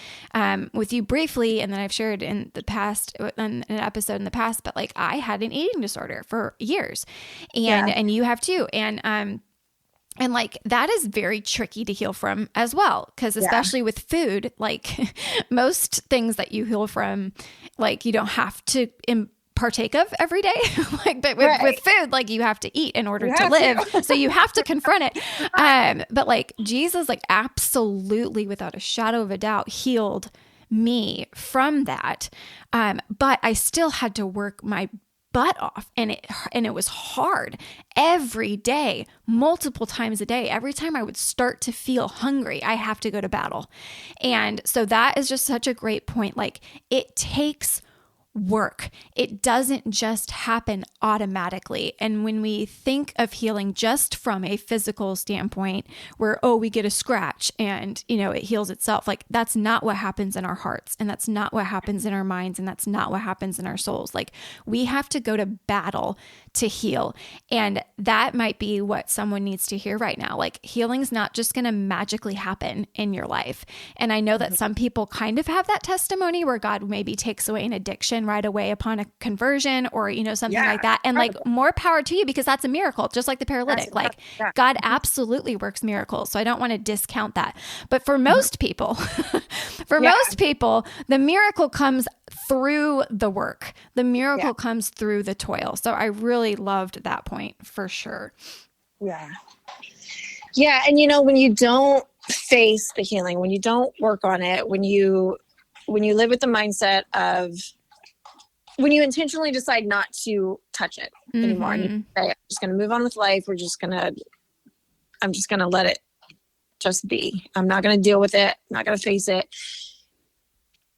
with you briefly, and then I've shared in the past, in an episode in the past, but like I had an eating disorder for years and you have too. And like that is very tricky to heal from as well. Cause especially with food, like most things that you heal from, like you don't have to partake of every day. But with food, like you have to eat in order to live. So you have to confront it. But like Jesus, like absolutely without a shadow of a doubt healed me from that. But I still had to work my butt off and it was hard every day, multiple times a day. Every time I would start to feel hungry, I have to go to battle. And so that is just such a great point. Like it takes work. It doesn't just happen automatically. And when we think of healing just from a physical standpoint where, we get a scratch and, it heals itself, like that's not what happens in our hearts. And that's not what happens in our minds. And that's not what happens in our souls. Like we have to go to battle to heal. And that might be what someone needs to hear right now. Like healing's not just going to magically happen in your life. And I know that some people kind of have that testimony where God maybe takes away an addiction right away upon a conversion or, something like that. And like more power to you because that's a miracle, just like the paralytic. Like God absolutely works miracles. So I don't want to discount that. But for most people, most people, the miracle comes through the work. The miracle comes through the toil. So I really loved that point for sure. Yeah. Yeah. And when you don't face the healing, when you don't work on it, when you live with the mindset of, when you intentionally decide not to touch it anymore, and you say, I'm just going to move on with life. I'm just going to let it just be. I'm not going to deal with it. I'm not going to face it.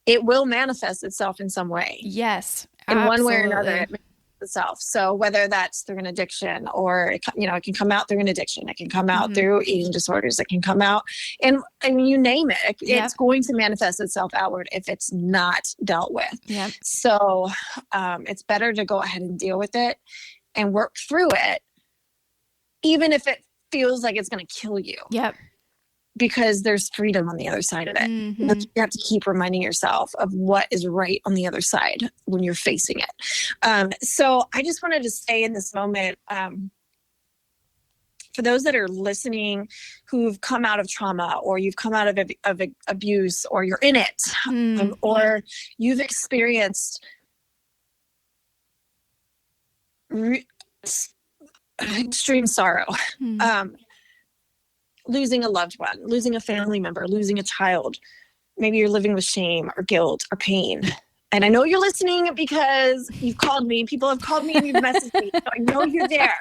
It will manifest itself in some way. Yes. In one way or another, it manifests itself. So whether that's through an addiction or, it can come out through an addiction. It can come out through eating disorders. It can come out and you name it. It's going to manifest itself outward if it's not dealt with. Yep. So it's better to go ahead and deal with it and work through it, even if it feels like it's going to kill you. Yep. Because there's freedom on the other side of it. You have to keep reminding yourself of what is right on the other side when you're facing it. So I just wanted to say in this moment, for those that are listening who've come out of trauma or you've come out of abuse or you're in it or you've experienced re- extreme sorrow, losing a loved one, losing a family member, losing a child. Maybe you're living with shame or guilt or pain. And I know you're listening because you've called me. People have called me and you've messaged me. So I know you're there.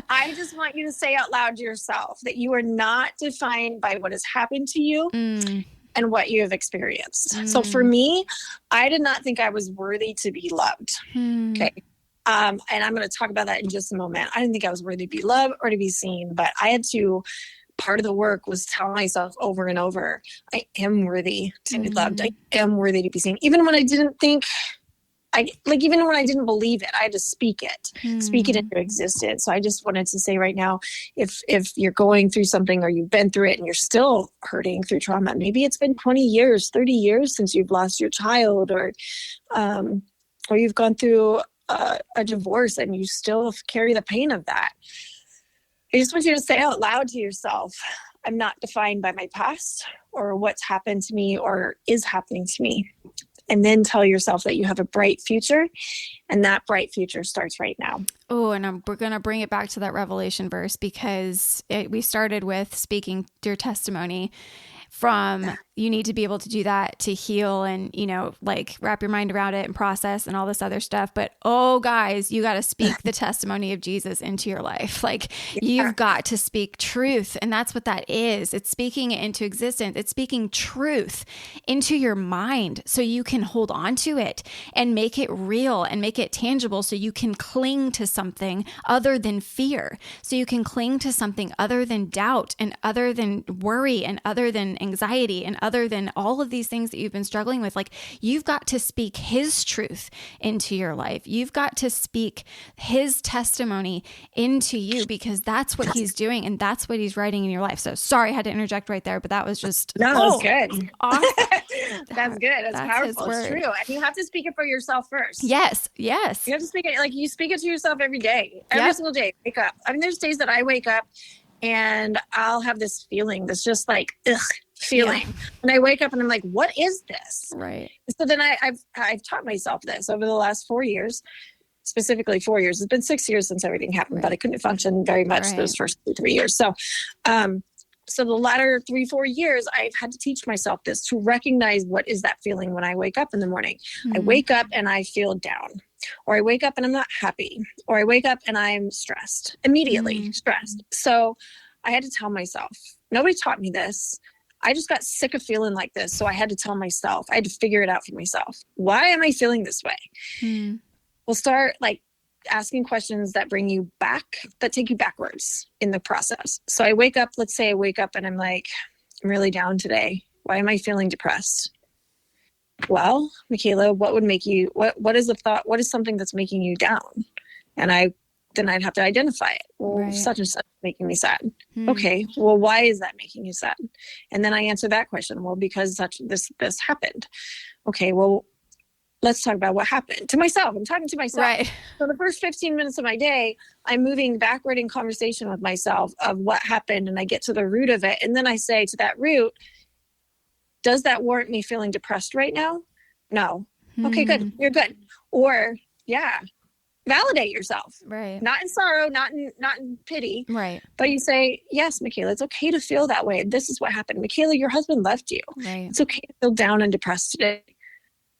I just want you to say out loud to yourself that you are not defined by what has happened to you and what you have experienced. So for me, I did not think I was worthy to be loved. Okay. And I'm going to talk about that in just a moment. I didn't think I was worthy to be loved or to be seen, but I had to, part of the work was tell myself over and over, I am worthy to be loved. I am worthy to be seen. Even when I didn't think, even when I didn't believe it, I had to speak it into existence. So I just wanted to say right now, if you're going through something or you've been through it and you're still hurting through trauma, maybe it's been 20 years, 30 years since you've lost your child, or you've gone through a divorce and you still carry the pain of that. I just want you to say out loud to yourself, I'm not defined by my past or what's happened to me or is happening to me. And then tell yourself that you have a bright future, and that bright future starts right now. Oh, and we're going to bring it back to that Revelation verse, because we started with speaking your testimony. From you need to be able to do that to heal and, like wrap your mind around it and process and all this other stuff. But, oh, guys, you got to speak the testimony of Jesus into your life. Like you've got to speak truth. And that's what that is. It's speaking it into existence. It's speaking truth into your mind so you can hold on to it and make it real and make it tangible, so you can cling to something other than fear. So you can cling to something other than doubt and other than worry and other than anxiety and other than all of these things that you've been struggling with. Like you've got to speak his truth into your life. You've got to speak his testimony into you, because that's what he's doing and that's what he's writing in your life. So sorry, I had to interject right there, but that was just that's good. Awesome. That's good. That's powerful. It's true. And you have to speak it for yourself first. Yes. You have to speak it, like you speak it to yourself every day, every single day. Wake up. I mean, there's days that I wake up and I'll have this feeling, this just like, feeling. And I wake up and I'm like, what is this? Right. So then I've taught myself this over the last 4 years, specifically 4 years. It's been 6 years since everything happened, but I couldn't function very much those first 3 years. So, so the latter 3-4 years, I've had to teach myself this, to recognize what is that feeling when I wake up in the morning. I wake up and I feel down, or I wake up and I'm not happy, or I wake up and I'm stressed, immediately stressed. So I had to tell myself, nobody taught me this. I just got sick of feeling like this. So I had to tell myself, I had to figure it out for myself. Why am I feeling this way? We'll start like asking questions that bring you back, that take you backwards in the process. So I wake up, let's say I wake up and I'm like, I'm really down today. Why am I feeling depressed? Well, Makaela, what would make you, what is the thought? What is something that's making you down? And then I'd have to identify it. Well, such and such is making me sad. Okay. Well, why is that making you sad? And then I answer that question. Well, because this happened. Okay. Well, let's talk about what happened to myself. I'm talking to myself. Right. So the first 15 minutes of my day, I'm moving backward in conversation with myself of what happened. And I get to the root of it. And then I say to that root, does that warrant me feeling depressed right now? No. Okay, good. You're good. Or validate yourself. Right. Not in sorrow, not in pity. Right. But you say, yes, Makaela, it's okay to feel that way. This is what happened. Makaela, your husband left you. Right. It's okay to feel down and depressed today.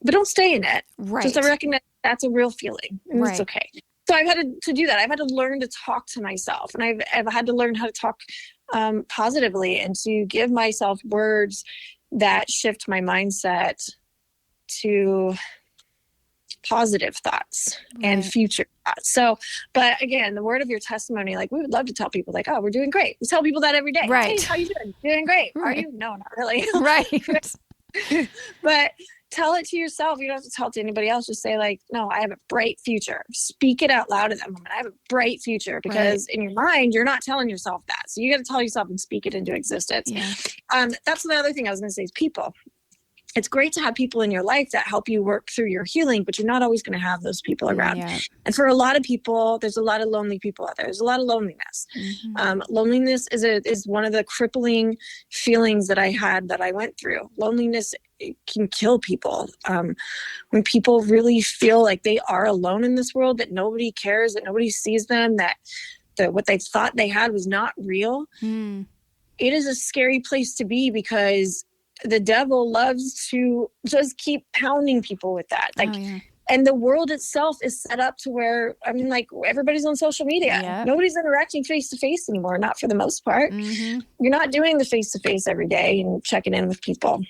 But don't stay in it. Right. Just to recognize that's a real feeling. And it's okay. So I've had to do that. I've had to learn to talk to myself. And I've had to learn how to talk positively and to give myself words that shift my mindset to positive thoughts and future thoughts. So, but again, the word of your testimony, like we would love to tell people like, oh, we're doing great. We tell people that every day. Right. Hey, how you doing? Doing great. Right. Are you? No, not really. Right. But tell it to yourself. You don't have to tell it to anybody else. Just say like, no, I have a bright future. Speak it out loud to them. I have a bright future, because in your mind, you're not telling yourself that. So you got to tell yourself and speak it into existence. Yeah. That's the other thing I was going to say is people. it's great to have people in your life that help you work through your healing, but you're not always going to have those people around. Yeah. And for a lot of people, there's a lot of lonely people out there. There's a lot of loneliness. Loneliness is one of the crippling feelings that I went through. Loneliness can kill people. When people really feel like they are alone in this world, that nobody cares, that nobody sees them, that what they thought they had was not real. It is a scary place to be, because the devil loves to just keep pounding people with that. Like, and the world itself is set up to where, I mean, like, everybody's on social media. Yep. Nobody's interacting face to face anymore, not for the most part. You're not doing the face to face every day and checking in with people.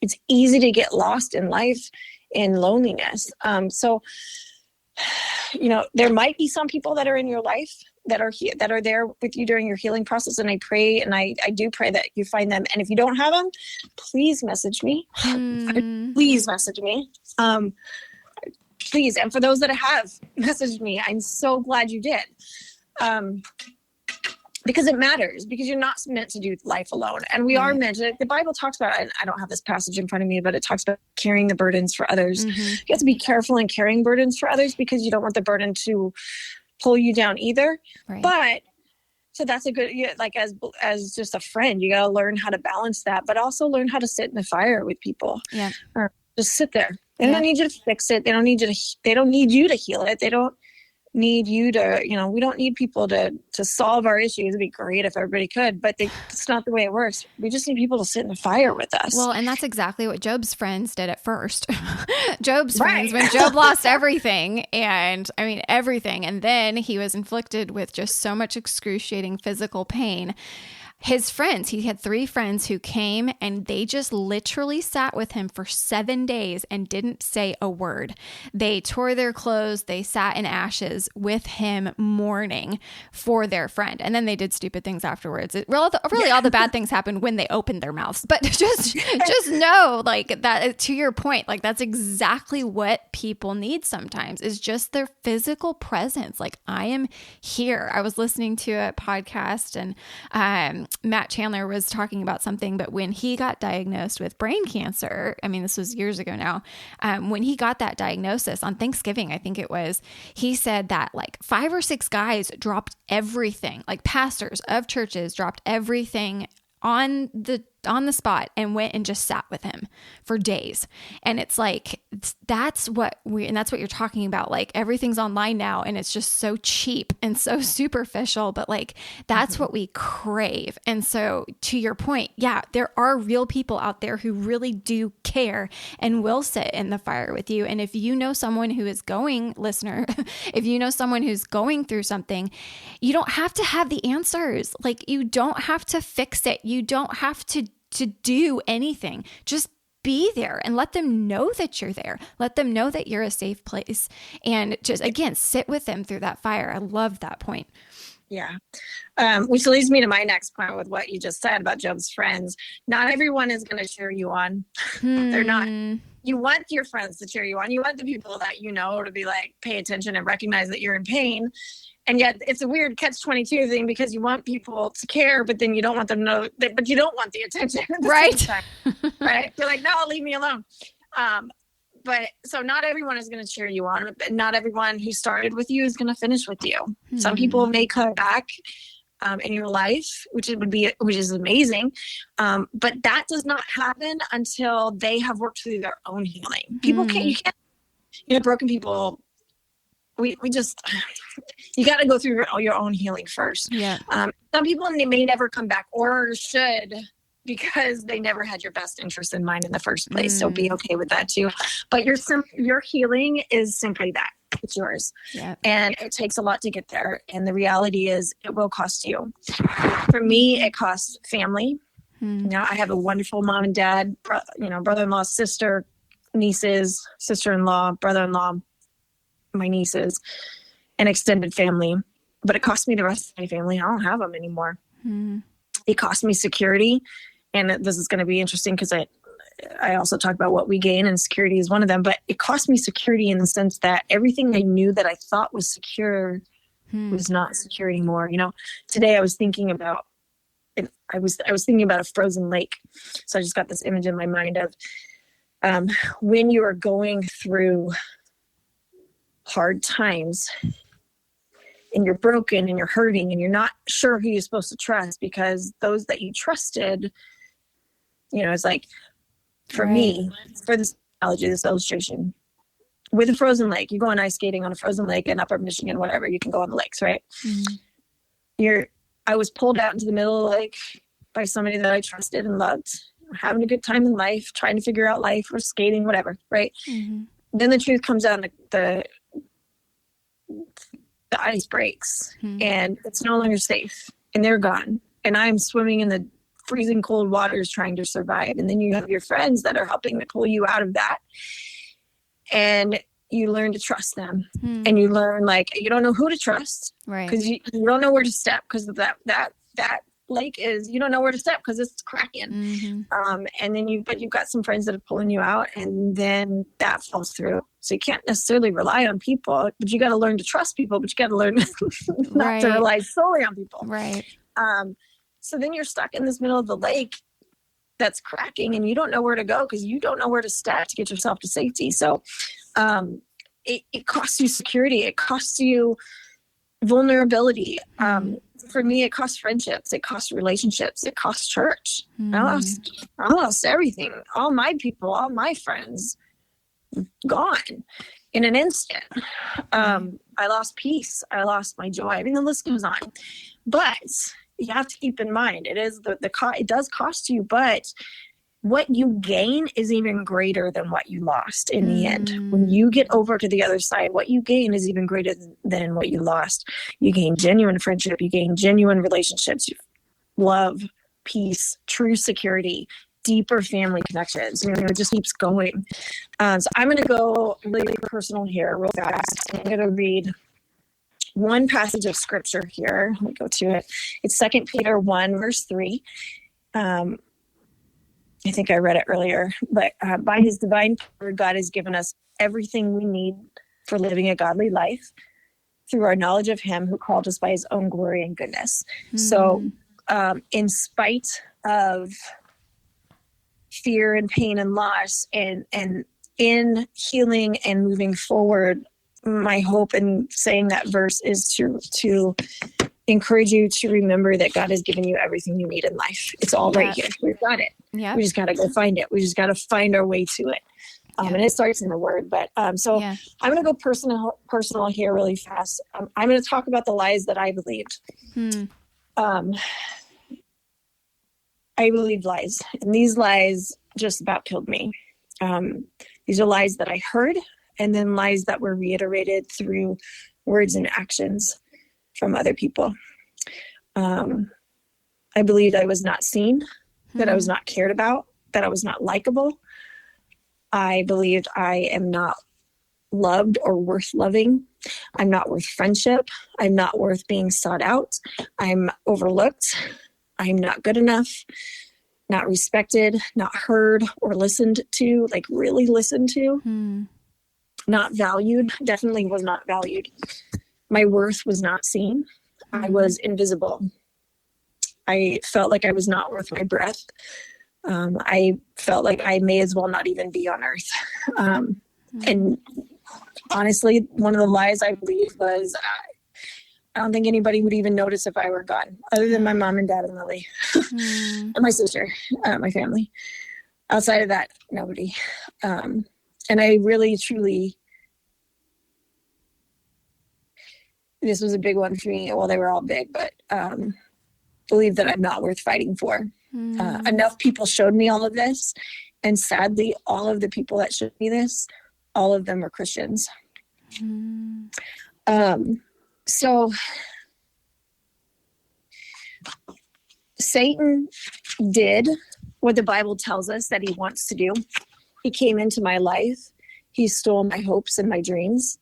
It's easy to get lost in life in loneliness. So, you know, there might be some people that are in your life that are there with you during your healing process. And I pray, and I do pray that you find them. And if you don't have them, please message me. Please message me. Please. And for those that have messaged me, I'm so glad you did. Because it matters, because you're not meant to do life alone. And we are meant to, the Bible talks about, and I don't have this passage in front of me, but it talks about carrying the burdens for others. You have to be careful in carrying burdens for others, because you don't want the burden to pull you down either. But so that's a good, like, as just a friend, you got to learn how to balance that, but also learn how to sit in the fire with people. Or just sit there. They don't need you to fix it. They don't need you to heal it. They don't need you to, you know, we don't need people to solve our issues. It'd be great if everybody could, but it's not the way it works. We just need people to sit in the fire with us. Well, and that's exactly what Job's friends did at first. Job's friends, when Job lost everything, and I mean, everything. And then he was inflicted with just so much excruciating physical pain. His friends, he had 3 friends who came, and they just literally sat with him for 7 days and didn't say a word. They tore their clothes. They sat in ashes with him, mourning for their friend. And then they did stupid things afterwards. Really, all the bad things happened when they opened their mouths. But just know, like, that, to your point, like, that's exactly what people need sometimes, is just their physical presence. Like, I am here. I was listening to a podcast, and Matt Chandler was talking about something, but when he got diagnosed with brain cancer, I mean, this was years ago now, when he got that diagnosis on Thanksgiving, I think it was, he said that like 5 or 6 guys dropped everything, like pastors of churches dropped everything on the spot and went and just sat with him for days. And it's like, that's what you're talking about. Like, everything's online now, and it's just so cheap and so superficial, but like, that's what we crave. And so, to your point, yeah, there are real people out there who really do care and will sit in the fire with you. And if you know someone who is listener, if you know someone who's going through something, you don't have to have the answers. Like, you don't have to fix it. You don't have to do anything. Just be there and let them know that you're there. Let them know that you're a safe place, and just, again, sit with them through that fire. I love that point. Yeah. Which leads me to my next point with what you just said about Job's friends. Not everyone is going to cheer you on. They're not. You want your friends to cheer you on. You want the people that you know to be like, pay attention and recognize that you're in pain. And yet it's a weird catch-22 thing, because you want people to care, but then you don't want them to know that, but you don't want the attention. Right. Right. You're like, no, leave me alone. But so not everyone is going to cheer you on, but not everyone who started with you is going to finish with you. Some people may come back in your life, which is amazing. But that does not happen until they have worked through their own healing. People can't, broken people, we just, you got to go through your own healing first. Yeah. Some people, they may never come back, or should, because they never had your best interest in mind in the first place. So be okay with that too. But your healing is simply that. It's yours. Yeah. And it takes a lot to get there. And the reality is, it will cost you. For me, it costs family. Now, I have a wonderful mom and dad, brother-in-law, sister, nieces, sister-in-law, brother-in-law, my nieces, and extended family. But it cost me the rest of my family. I don't have them anymore. It cost me security. And this is going to be interesting, because I also talk about what we gain, and security is one of them. But it cost me security in the sense that everything I knew that I thought was secure was not secure anymore. Today I was thinking about and I was thinking about a frozen lake. So I just got this image in my mind of when you are going through hard times and you're broken and you're hurting and you're not sure who you're supposed to trust, because those that you trusted, it's like, for me, for this analogy, this illustration, with a frozen lake, you go on ice skating on a frozen lake in Upper Michigan, whatever, you can go on the lakes, right? Mm-hmm. I was pulled out into the middle of the lake by somebody that I trusted and loved, having a good time in life, trying to figure out life, or skating, whatever, right? Mm-hmm. Then the truth comes out, and the ice breaks, and it's no longer safe, and they're gone, and I'm swimming in the freezing cold waters trying to survive. And then you have your friends that are helping to pull you out of that, and you learn to trust them. And you learn, like, you don't know who to trust, right? Because you don't know where to step, because that lake is, you don't know where to step because it's cracking. And then you've got some friends that are pulling you out, and then that falls through. So you can't necessarily rely on people, but you got to learn to trust people, but you got to learn not to rely solely on people. Right. So then you're stuck in this middle of the lake that's cracking, and you don't know where to go because you don't know where to step to get yourself to safety. So it costs you security. It costs you vulnerability. For me, it costs friendships. It costs relationships. It costs church. I lost everything. All my people, all my friends, gone in an instant. I lost peace. I lost my joy. I mean, the list goes on. But you have to keep in mind, it is it does cost you, but what you gain is even greater than what you lost in the end. When you get over to the other side, what you gain is even greater than what you lost. You gain genuine friendship. You gain genuine relationships, love, peace, true security, deeper family connections. It just keeps going. So I'm going to go really personal here real fast. I'm going to read one passage of scripture here. Let me go to it. It's 2 Peter 1, verse 3. I think I read it earlier, but by his divine power, God has given us everything we need for living a godly life through our knowledge of him who called us by his own glory and goodness. So in spite of fear and pain and loss, and in healing and moving forward, my hope in saying that verse is to encourage you to remember that God has given you everything you need in life. It's all right here. We've got it. We just got to go find it. We just got to find our way to it. And it starts in the word. But I'm going to go personal here really fast. I'm going to talk about the lies that I believed. I believed lies, and these lies just about killed me. These are lies that I heard, and then lies that were reiterated through words and actions from other people. I believed I was not seen, that I was not cared about, that I was not likable. I believed I am not loved or worth loving. I'm not worth friendship. I'm not worth being sought out. I'm overlooked. I'm not good enough, not respected, not heard or listened to, like really listened to, not valued, definitely was not valued. My worth was not seen. I was invisible. I felt like I was not worth my breath. I felt like I may as well not even be on earth. And honestly, one of the lies I believed was I don't think anybody would even notice if I were gone, other than my mom and dad and Lily, and my sister, my family. Outside of that, nobody. And I really, truly, this was a big one for me. Well, they were all big, but believe that I'm not worth fighting for. Enough people showed me all of this. And sadly, all of the people that showed me this, all of them were Christians. So Satan did what the Bible tells us that he wants to do. He came into my life. He stole my hopes and my dreams.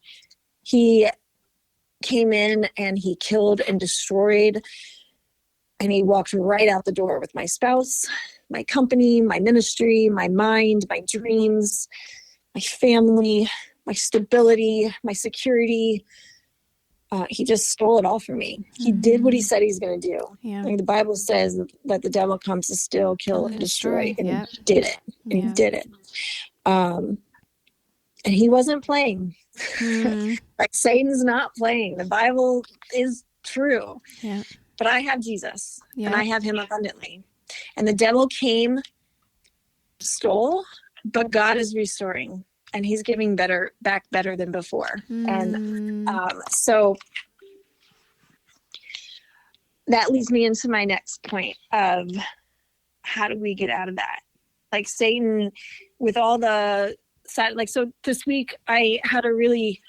He came in and he killed and destroyed, and he walked right out the door with my spouse, my company, my ministry, my mind, my dreams, my family, my stability, my security. he just stole it all from me. He did what he said he's going to do. Yeah. Like the Bible says that the devil comes to steal, kill, and destroy. And Yep. he did it. And he did it. And he wasn't playing. Like Satan's not playing. The Bible is true. Yeah. But I have Jesus. Yeah. And I have him abundantly. And the devil came, stole, but God is restoring. And he's giving back better than before. And so that leads me into my next point of how do we get out of that? Like Satan, with all the sad, like, so this week I had a really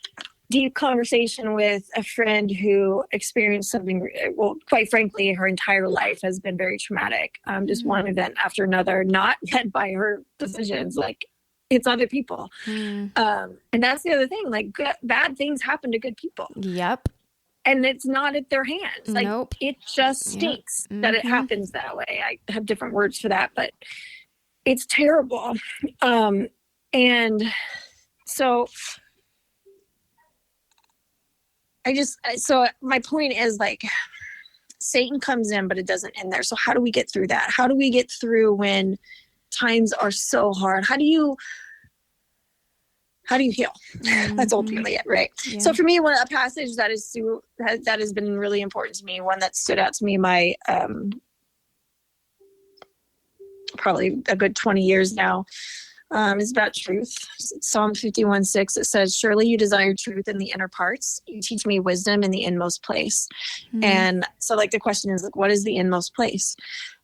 deep conversation with a friend who experienced something, well, quite frankly, her entire life has been very traumatic. Just one event after another, not led by her decisions, like it's other people. And that's the other thing, like bad things happen to good people. Yep. And it's not at their hands. Like it just stinks that it happens that way. I have different words for that, but it's terrible. And so so my point is, like, Satan comes in, but it doesn't end there. So how do we get through that? How do we get through when times are so hard? How do you heal? That's ultimately it, right? Yeah. So for me, a passage that has been really important to me, one that stood out to me my probably a good 20 years now, is about truth. Psalm 51:6. It says, "Surely you desire truth in the inner parts. You teach me wisdom in the inmost place." And so, like, the question is, like, what is the inmost place?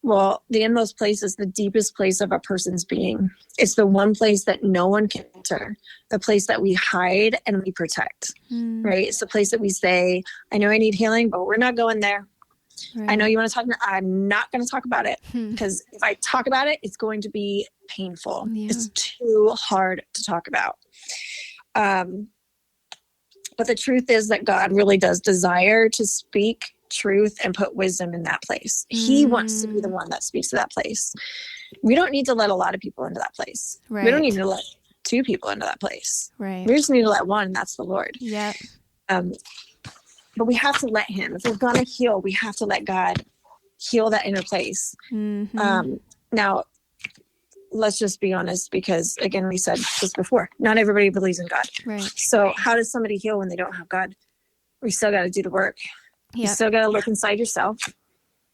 Well, the inmost place is the deepest place of a person's being. It's the one place that no one can enter, the place that we hide and we protect, right? It's the place that we say, I know I need healing, but we're not going there. Right. I know you want to talk, I'm not going to talk about it, because if I talk about it, it's going to be painful. It's too hard to talk about. But the truth is that God really does desire to speak truth and put wisdom in that place. He wants to be the one that speaks to that place. We don't need to let a lot of people into that place. Right. We don't need to let 2 people into that place. Right. We just need to let one, and that's the Lord. Yeah. But we have to let him. If we're going to heal, we have to let God heal that inner place. Now, let's just be honest, because, again, we said this before, not everybody believes in God. Right. So how does somebody heal when they don't have God? We still got to do the work. Yep. You still got to look inside yourself.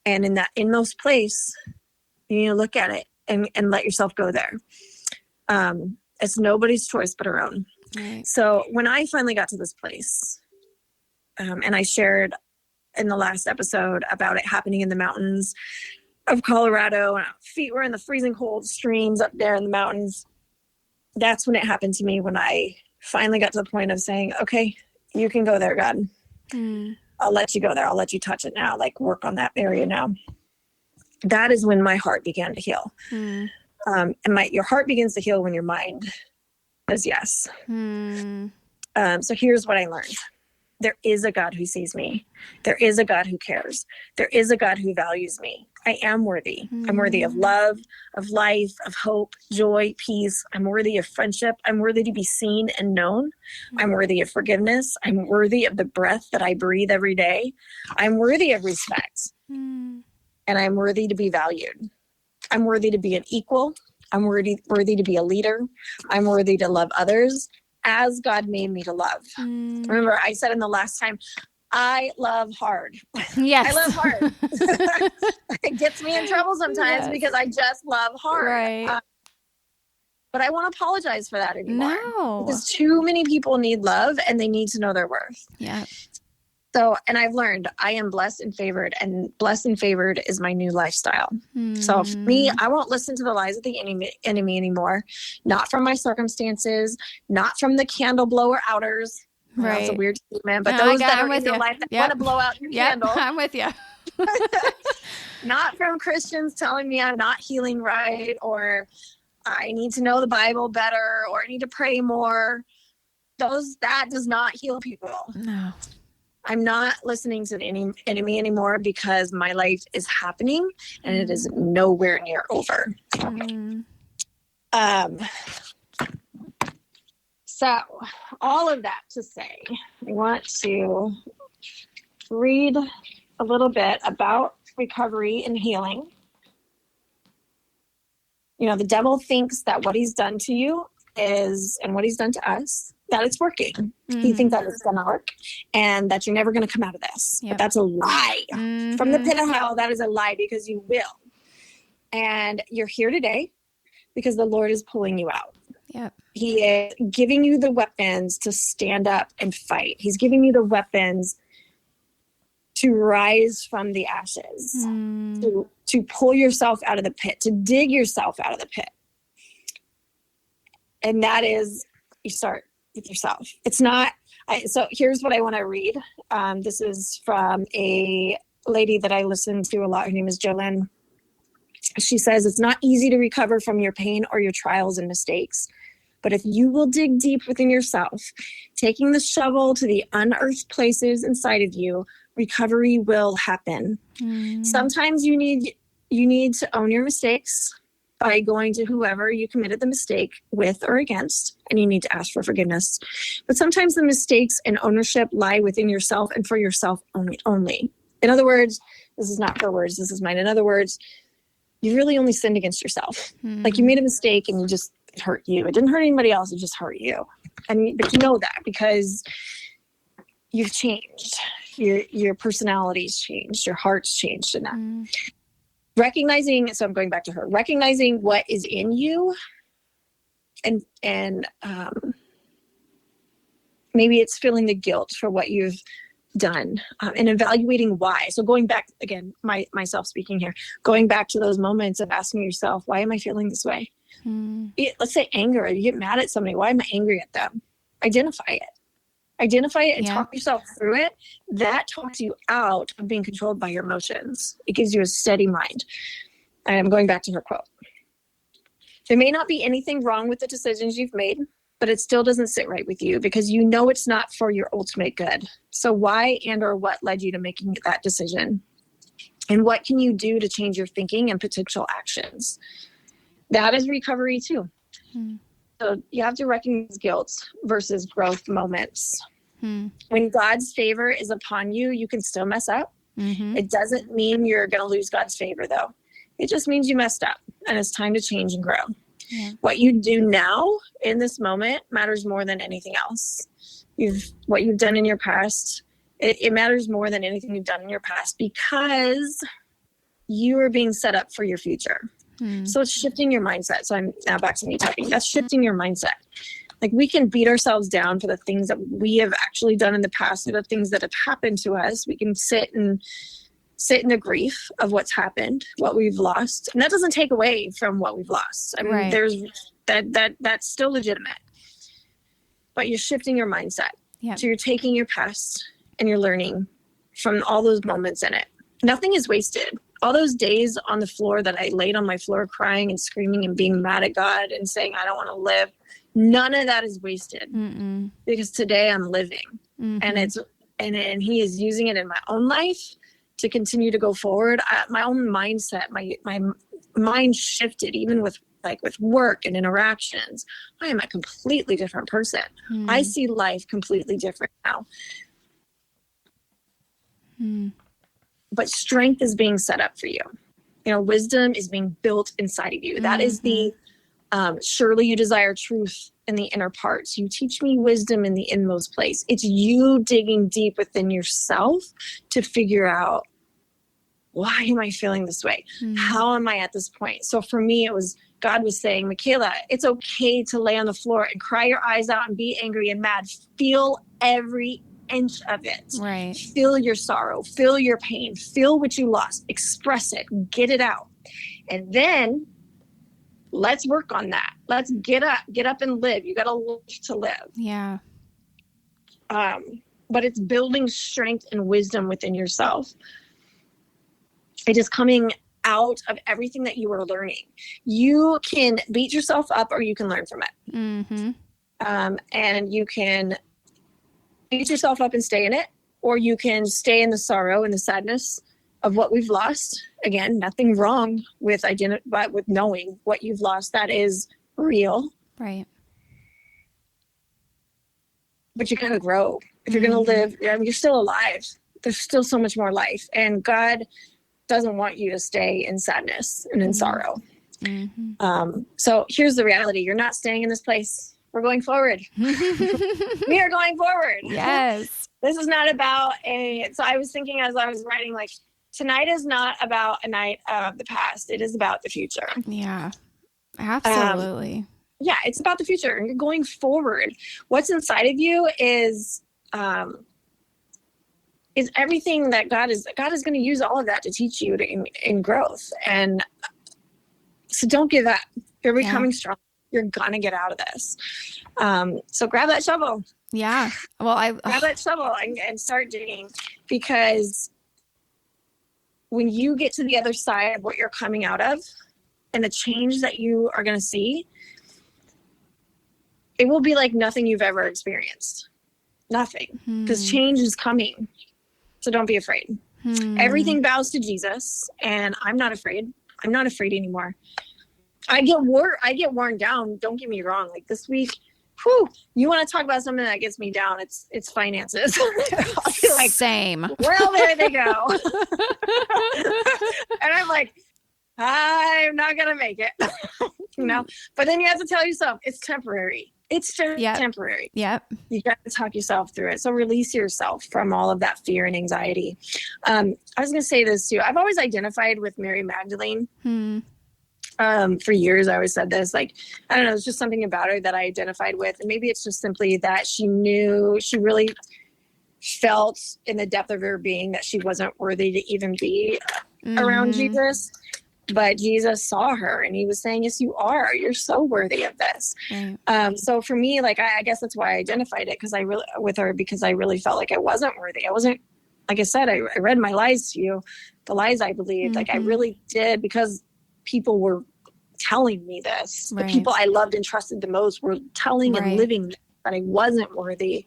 And in those place, you need to look at it and let yourself go there. It's nobody's choice but our own. Right. So when I finally got to this place, and I shared in the last episode about it happening in the mountains of Colorado, and our feet were in the freezing cold streams up there in the mountains. That's when it happened to me, when I finally got to the point of saying, okay, you can go there, God. I'll let you go there. I'll let you touch it now, like work on that area now. That is when my heart began to heal. And your heart begins to heal when your mind says yes. So here's what I learned. There is a God who sees me. There is a God who cares. There is a God who values me. I am worthy. I'm worthy of love, of life, of hope, joy, peace. I'm worthy of friendship. I'm worthy to be seen and known. I'm worthy of forgiveness. I'm worthy of the breath that I breathe every day. I'm worthy of respect. And I'm worthy to be valued. I'm worthy to be an equal. I'm worthy to be a leader. I'm worthy to love others as God made me to love. Remember, I said in the last time, I love hard. Yes. I love hard. It gets me in trouble sometimes because I just love hard. Right. But I won't apologize for that anymore. No. Because too many people need love and they need to know their worth. Yeah. So, and I've learned I am blessed and blessed and favored is my new lifestyle. So for me, I won't listen to the lies of the enemy anymore. Not from my circumstances, not from the candle blower outers. Right. That's a weird statement, but those that are in your life that want to blow out your candle. I'm with you. Not from Christians telling me I'm not healing right, or I need to know the Bible better, or I need to pray more. That does not heal people. No. I'm not listening to the enemy anymore, because my life is happening and it is nowhere near over. So all of that to say, I want to read a little bit about recovery and healing. You know, the devil thinks that what he's done to you is, and what he's done to us, that it's working. Mm-hmm. He thinks that it's going to work and that you're never going to come out of this. Yep. But that's a lie. Mm-hmm. From the pit of hell, that is a lie, because you will. And you're here today because the Lord is pulling you out. Yep. He is giving you the weapons to stand up and fight. He's giving you the weapons to rise from the ashes, to pull yourself out of the pit, to dig yourself out of the pit. And that is, you start with yourself. It's not, so here's what I want to read. This is from a lady that I listen to a lot. Her name is Jolene. She says, it's not easy to recover from your pain or your trials and mistakes. But if you will dig deep within yourself, taking the shovel to the unearthed places inside of you, recovery will happen. Sometimes you need to own your mistakes by going to whoever you committed the mistake with or against, and you need to ask for forgiveness. But sometimes the mistakes and ownership lie within yourself and for yourself only. In other words, this is not her words, this is mine. In other words, you really only sinned against yourself. Like you made a mistake and it hurt you. It didn't hurt anybody else, it just hurt you. But you know that because you've changed. Your personality's changed, your heart's changed in that. Recognizing, so I'm going back to her, recognizing what is in you and maybe it's feeling the guilt for what you've done, and evaluating why. So going back again, myself speaking here, going back to those moments of asking yourself, why am I feeling this way? Let's say anger. You get mad at somebody. Why am I angry at them? Identify it and talk yourself through it. That talks you out of being controlled by your emotions. It gives you a steady mind. And I'm going back to her quote. There may not be anything wrong with the decisions you've made, but it still doesn't sit right with you because you know it's not for your ultimate good. So why and or what led you to making that decision? And what can you do to change your thinking and potential actions? That is recovery too. So you have to recognize guilt versus growth moments. When God's favor is upon you, you can still mess up. It doesn't mean you're going to lose God's favor though. It just means you messed up and it's time to change and grow. What you do now in this moment matters more than anything else. What you've done in your past, it matters more than anything you've done in your past because you are being set up for your future. So it's shifting your mindset. So I'm now back to me talking. That's shifting your mindset. Like we can beat ourselves down for the things that we have actually done in the past or the things that have happened to us. We can sit in the grief of what's happened, what we've lost. And that doesn't take away from what we've lost. I mean, there's that's still legitimate. But you're shifting your mindset. So you're taking your past and you're learning from all those moments in it. Nothing is wasted. All those days on the floor that I laid on my floor crying and screaming and being mad at God and saying, I don't want to live. None of that is wasted because today I'm living and he is using it in my own life to continue to go forward. My own mindset, my mind shifted even with work and interactions. I am a completely different person. I see life completely different now. But strength is being set up for you. You know, wisdom is being built inside of you. That is the, surely you desire truth in the inner parts. You teach me wisdom in the inmost place. It's you digging deep within yourself to figure out, why am I feeling this way? How am I at this point? So for me, God was saying, Makaela, it's okay to lay on the floor and cry your eyes out and be angry and mad. Feel every inch of it. Feel your sorrow, feel your pain, feel what you lost, express it, get it out. And then let's work on that. Let's get up and live. You got to live to live. But it's building strength and wisdom within yourself. It is coming out of everything that you are learning. You can beat yourself up or you can learn from it. And you can beat yourself up and stay in it, or you can stay in the sorrow and the sadness of what we've lost. Again, nothing wrong with but with knowing what you've lost. That is real. But you gotta grow. If you're gonna live, I mean, you're still alive. there's still so much more life, and God doesn't want you to stay in sadness and in sorrow. So here's the reality. You're not staying in this place. We're going forward. We are going forward. Yes. This is not about so I was thinking as I was writing, like, tonight is not about a night of the past. It is about the future. Yeah, absolutely. Yeah, it's about the future. You're going forward. What's inside of you is everything that God is going to use all of that to teach you in growth. And so don't give up. You're becoming strong. You're going to get out of this. So grab that shovel. Yeah. Well, grab that shovel and start digging, because when you get to the other side of what you're coming out of and the change that you are going to see, it will be like nothing you've ever experienced. Nothing. Because change is coming. So don't be afraid. Everything bows to Jesus, and I'm not afraid. I'm not afraid anymore. I get worn down. Don't get me wrong. Like this week, you want to talk about something that gets me down? It's finances. I'll be like, same. Well, there they go. And I'm like, I'm not gonna make it. But then you have to tell yourself it's temporary. It's just temporary. Yep. You got to talk yourself through it. So release yourself from all of that fear and anxiety. I was going to say this too. I've always identified with Mary Magdalene. For years, I always said this, like, I don't know, it's just something about her that I identified with. And maybe it's just simply that she really felt in the depth of her being that she wasn't worthy to even be around Jesus. But Jesus saw her and he was saying, yes, you are. You're so worthy of this. Right. So for me, like, I guess that's why I identified it, because I really felt like I wasn't worthy. I wasn't, like I said, I read my lies to you, the lies I believed. Like I really did, because people were telling me this. The people I loved and trusted the most were telling and living that I wasn't worthy.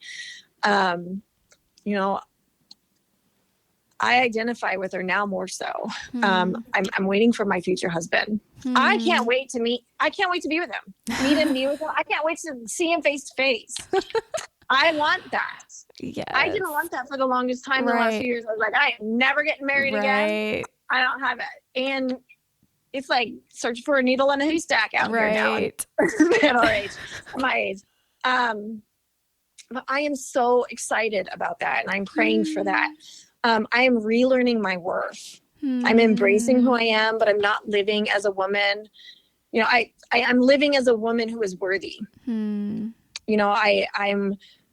I identify with her now more so. I'm waiting for my future husband. I can't wait to be with him. Meet with him. I can't wait to see him face to face. I want that. Yes. I didn't want that for the longest time. The last few years, I was like, I am never getting married again. I don't have it. And it's like searching for a needle in a haystack out here now. Middle age, my age. But I am so excited about that, and I'm praying for that. I am relearning my worth. I'm embracing who I am, but I'm not living as a woman. I'm living as a woman who is worthy. I'm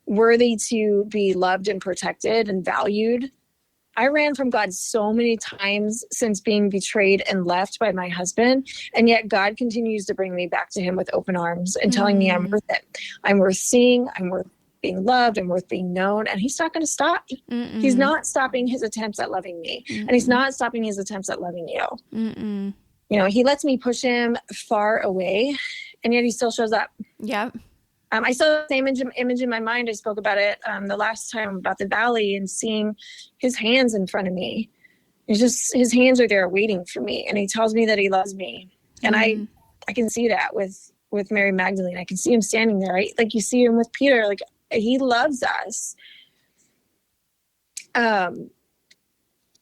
worthy to be loved and protected and valued. I ran from God so many times since being betrayed and left by my husband. And yet God continues to bring me back to him with open arms and telling me I'm worth it. I'm worth seeing. I'm worth being loved and worth being known. And he's not going to stop. He's not stopping his attempts at loving me. And he's not stopping his attempts at loving you. He lets me push him far away, and yet he still shows up. Yep. I saw the same image in my mind. I spoke about it the last time about the valley, and seeing his hands in front of me. It's just, his hands are there waiting for me. And he tells me that he loves me. And I can see that with Mary Magdalene. I can see him standing there, right? Like you see him with Peter, like he loves us.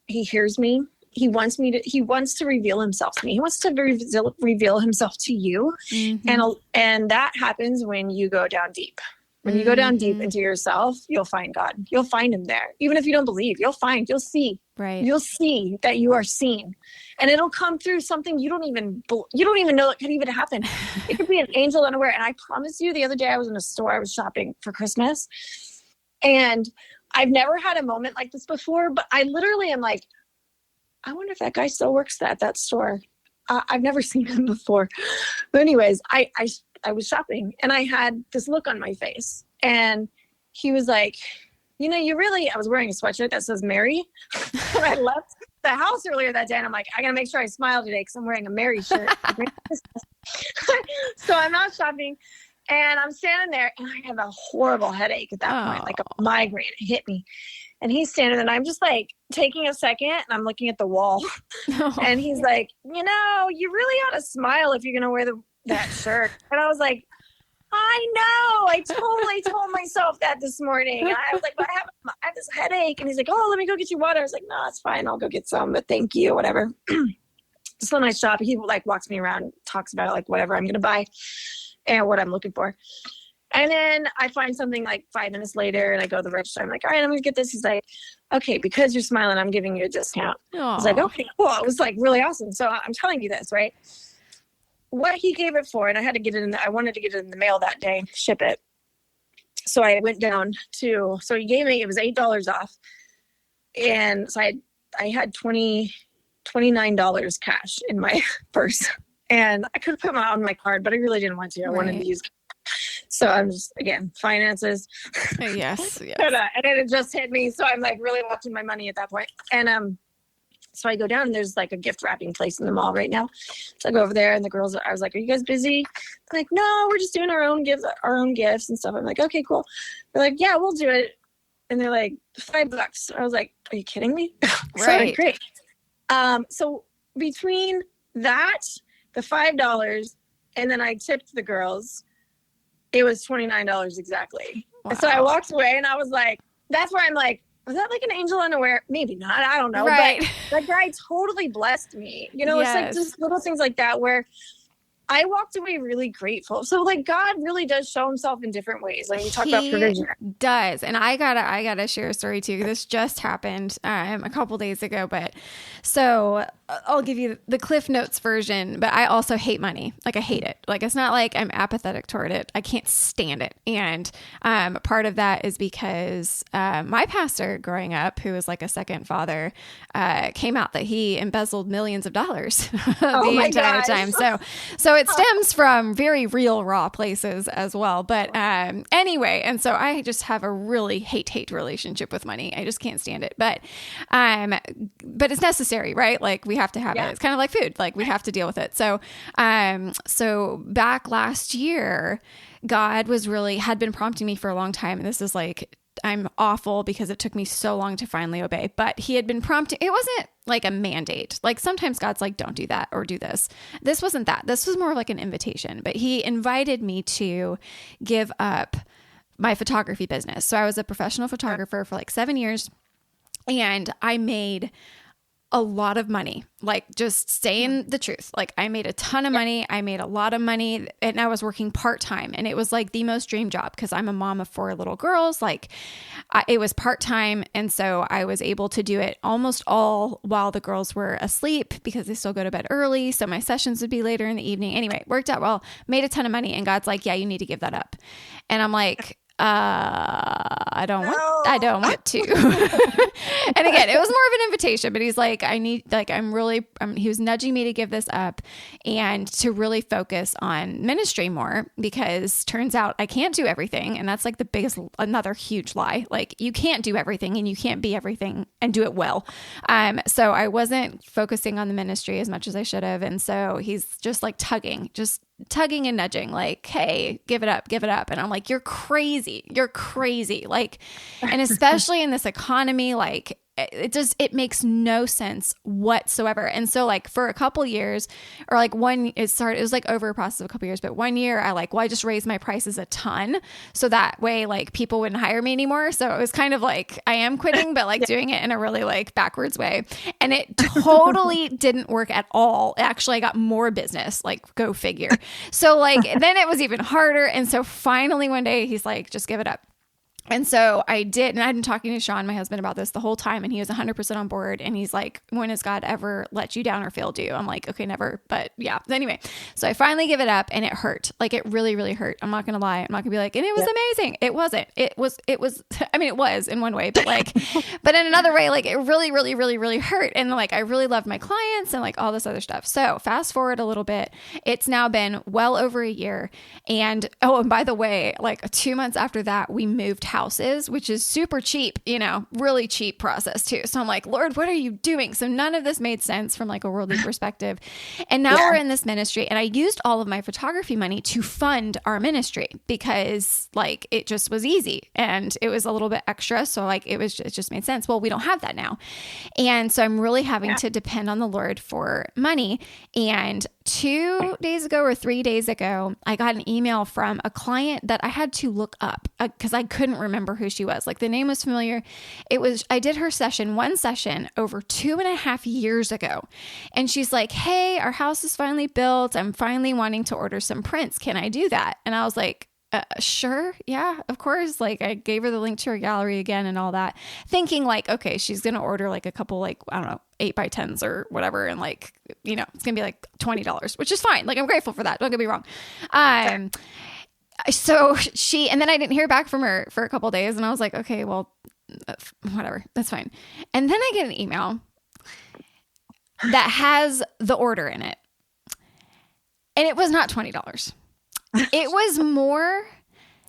He hears me. He wants to reveal himself to me. He wants to reveal himself to you. And that happens when you go down deep. When you go down deep into yourself, you'll find God. You'll find him there. Even if you don't believe, you'll see. Right. You'll see that you are seen. And it'll come through something you don't even know it could even happen. It could be an angel unaware. And I promise you, the other day I was in a store, I was shopping for Christmas. And I've never had a moment like this before, but I literally am like, I wonder if that guy still works at that store. I've never seen him before. But anyways, I was shopping and I had this look on my face, and he was like, I was wearing a sweatshirt that says Mary. And I left the house earlier that day, and I'm like, I got to make sure I smile today because I'm wearing a Mary shirt. So I'm not shopping, and I'm standing there, and I have a horrible headache at that point, like a migraine. It hit me. And he's standing there, and I'm just like taking a second, and I'm looking at the wall. And he's like, you really ought to smile if you're going to wear that shirt. And I was like, I know. I totally told myself that this morning. I was like, but I have this headache. And he's like, oh, let me go get you water. I was like, no, it's fine. I'll go get some, but thank you, whatever. Just a nice shop. He like walks me around, talks about like whatever I'm going to buy and what I'm looking for. And then I find something like 5 minutes later and I go to the register. I'm like, all right, I'm going to get this. He's like, okay, because you're smiling, I'm giving you a discount. Aww. I was like, okay, cool. It was like really awesome. So I'm telling you this, right? What he gave it for, and I had to get it in, I wanted to get it in the mail that day, ship it. So I went down to, so he gave me, it was $8 off. And so I had $29 cash in my purse. And I could have put my on my card, but I really didn't want to. I wanted to use. So I'm just, again, finances. Yes. And then it just hit me. So I'm like really watching my money at that point. And so I go down and there's like a gift wrapping place in the mall right now. So I go over there and the girls, I was like, are you guys busy? They're like, no, we're just doing our own gifts and stuff. I'm like, okay, cool. They're like, yeah, we'll do it. And they're like, $5. I was like, are you kidding me? So Right. great. So between that, the $5, and then I tipped the girls, it was $29 exactly. Wow. And so I walked away and I was like, that's where I'm like, was that like an angel unaware? Maybe not. I don't know. Right. But that guy totally blessed me. You know, Yes. It's like just little things like that where I walked away really grateful. So like God really does show himself in different ways. Like you talk about provision. Does. And I gotta share a story too. This just happened a couple days ago, but so I'll give you the Cliff Notes version, but I also hate money. Like I hate it. Like it's not like I'm apathetic toward it. I can't stand it. And part of that is because my pastor growing up, who was like a second father, came out that he embezzled millions of dollars the entire time. So it stems from very real raw places as well. But anyway, and so I just have a really hate relationship with money. I just can't stand it. But it's necessary, right? Like we have to have it. It's kind of like food. Like we have to deal with it. So so back last year, God had been prompting me for a long time. And this is like, I'm awful because it took me so long to finally obey, but he had been prompting. It wasn't like a mandate. Like sometimes God's like, don't do that or do this. This wasn't that. This was more like an invitation, but he invited me to give up my photography business. So I was a professional photographer for like 7 years and I made a lot of money, like just saying the truth. Like I made a ton of money. I made a lot of money and I was working part-time and it was like the most dream job because I'm a mom of 4 little girls. Like it was part-time. And so I was able to do it almost all while the girls were asleep because they still go to bed early. So my sessions would be later in the evening. Anyway, it worked out well, made a ton of money. And God's like, yeah, you need to give that up. And I'm like, I don't want to. And again, it was more of an invitation, but he's like, he was nudging me to give this up and to really focus on ministry more because turns out I can't do everything. And that's like another huge lie. Like you can't do everything and you can't be everything and do it well. So I wasn't focusing on the ministry as much as I should have. And so he's just like tugging and nudging like, hey, give it up. And I'm like, you're crazy. Like, and especially in this economy, like it makes no sense whatsoever. And so like for a couple years or like it was like over a process of a couple years, but 1 year I just raised my prices a ton. So that way, like people wouldn't hire me anymore. So it was kind of like, I am quitting, but like doing it in a really like backwards way. And it totally didn't work at all. Actually, I got more business, like go figure. So like, then it was even harder. And so finally one day he's like, just give it up. And so I did, and I'd been talking to Sean, my husband, about this the whole time, and he was 100% on board. And he's like, when has God ever let you down or failed you? I'm like, okay, never. But yeah. Anyway, so I finally give it up, and it hurt. Like it really, really hurt. I'm not going to lie. I'm not gonna be like, and it was amazing. It wasn't. It was, I mean, it was in one way, but like, but in another way, like it really, really, really, really hurt. And like, I really loved my clients and like all this other stuff. So fast forward a little bit, it's now been well over a year. And by the way, like 2 months after that, we moved houses, which is super cheap, really cheap process too. So I'm like, Lord, what are you doing? So none of this made sense from like a worldly perspective. And now we're in this ministry, and I used all of my photography money to fund our ministry because like it just was easy and it was a little bit extra. So like it just made sense. Well, we don't have that now. And so I'm really having to depend on the Lord for money. And 2 days ago or 3 days ago, I got an email from a client that I had to look up because I couldn't remember who she was. Like the name was familiar. I did her one session over 2.5 years ago. And she's like, hey, our house is finally built. I'm finally wanting to order some prints. Can I do that? And I was like, sure. Yeah, of course. Like I gave her the link to her gallery again and all that, thinking like, okay, she's going to order like a couple, like, I don't know, 8x10s or whatever. And like, you know, it's going to be like $20, which is fine. Like I'm grateful for that. Don't get me wrong. So and then I didn't hear back from her for a couple days and I was like, okay, well, whatever, that's fine. And then I get an email that has the order in it. And it was not $20. It was more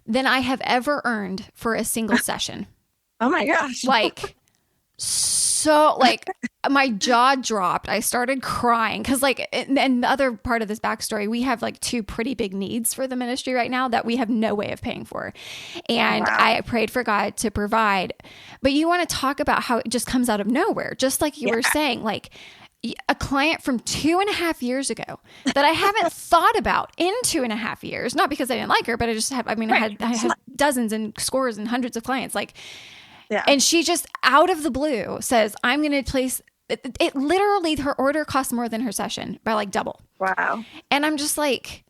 than I have ever earned for a single session. Oh my gosh. Like, so like my jaw dropped. I started crying because like, and the other part of this backstory, we have like 2 pretty big needs for the ministry right now that we have no way of paying for. And I prayed for God to provide, but you want to talk about how it just comes out of nowhere. Just like you were saying, like, a client from 2.5 years ago that I haven't thought about in 2.5 years, not because I didn't like her, but I had dozens and scores and hundreds of clients. Like, and she just out of the blue says, I'm going to place it. Literally her order costs more than her session by like double. Wow. And I'm just like,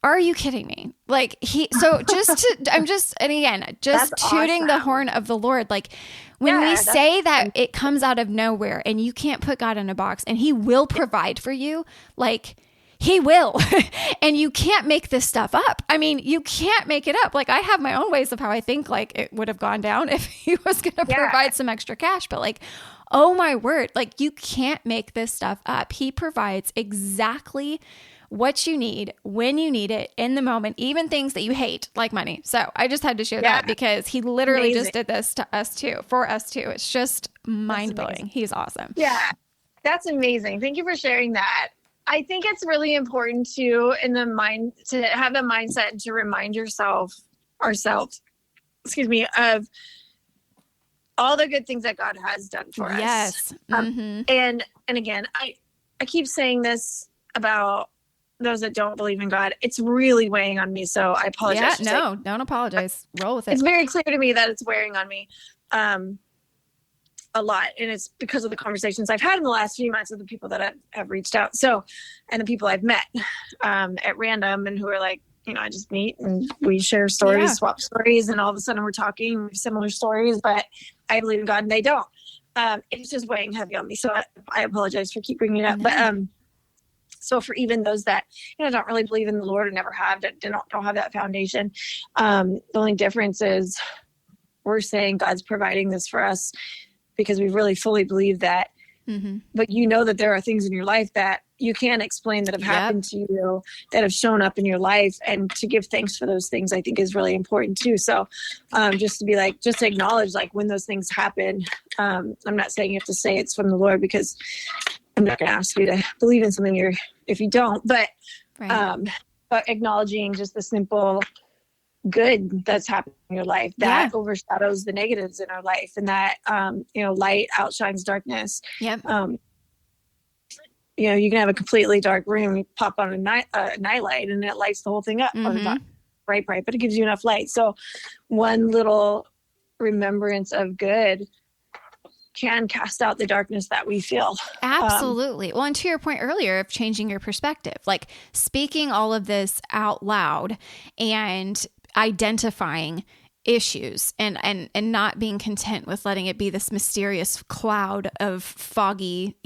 are you kidding me? Like and again, just That's tooting awesome. the horn of the Lord. Like when we say that it comes out of nowhere and you can't put God in a box and he will provide for you, like he will. And you can't make this stuff up. I mean, you can't make it up. Like I have my own ways of how I think like it would have gone down if he was going to provide some extra cash. But like, oh my word, like you can't make this stuff up. He provides exactly what you need, when you need it, in the moment, even things that you hate, like money. So I just had to share that because he literally just did this to us too, for us too. It's just mind-blowing. He's awesome. Yeah, that's amazing. Thank you for sharing that. I think it's really important to have the mindset and to remind ourselves, of all the good things that God has done for us. Yes. And again, I keep saying this about those that don't believe in God. It's really weighing on me. So I apologize. Yeah, no, don't apologize. Roll with it. It's very clear to me that it's wearing on me a lot. And it's because of the conversations I've had in the last few months with the people that have reached out. So, and the people I've met at random and who are like, you know, I just meet and we share stories, swap stories. And all of a sudden we're talking, we have similar stories, but I believe in God and they don't. It's just weighing heavy on me. So I apologize for keep bringing it up. But so for even those that, you know, don't really believe in the Lord or never have, don't have that foundation, the only difference is we're saying God's providing this for us because we really fully believe that. But you know that there are things in your life that you can't explain that have happened to you, that have shown up in your life, and to give thanks for those things I think is really important too. So just to acknowledge like when those things happen. I'm not saying you have to say it's from the Lord because I'm not going to ask you to believe in something if you don't, but acknowledging just the simple good that's happening in your life that overshadows the negatives in our life, and that light outshines darkness. You know, you can have a completely dark room, you pop on a nightlight and it lights the whole thing up on the top, bright, but it gives you enough light. So one little remembrance of good can cast out the darkness that we feel. Absolutely. Well, and to your point earlier of changing your perspective, like speaking all of this out loud and identifying issues and not being content with letting it be this mysterious cloud of foggy,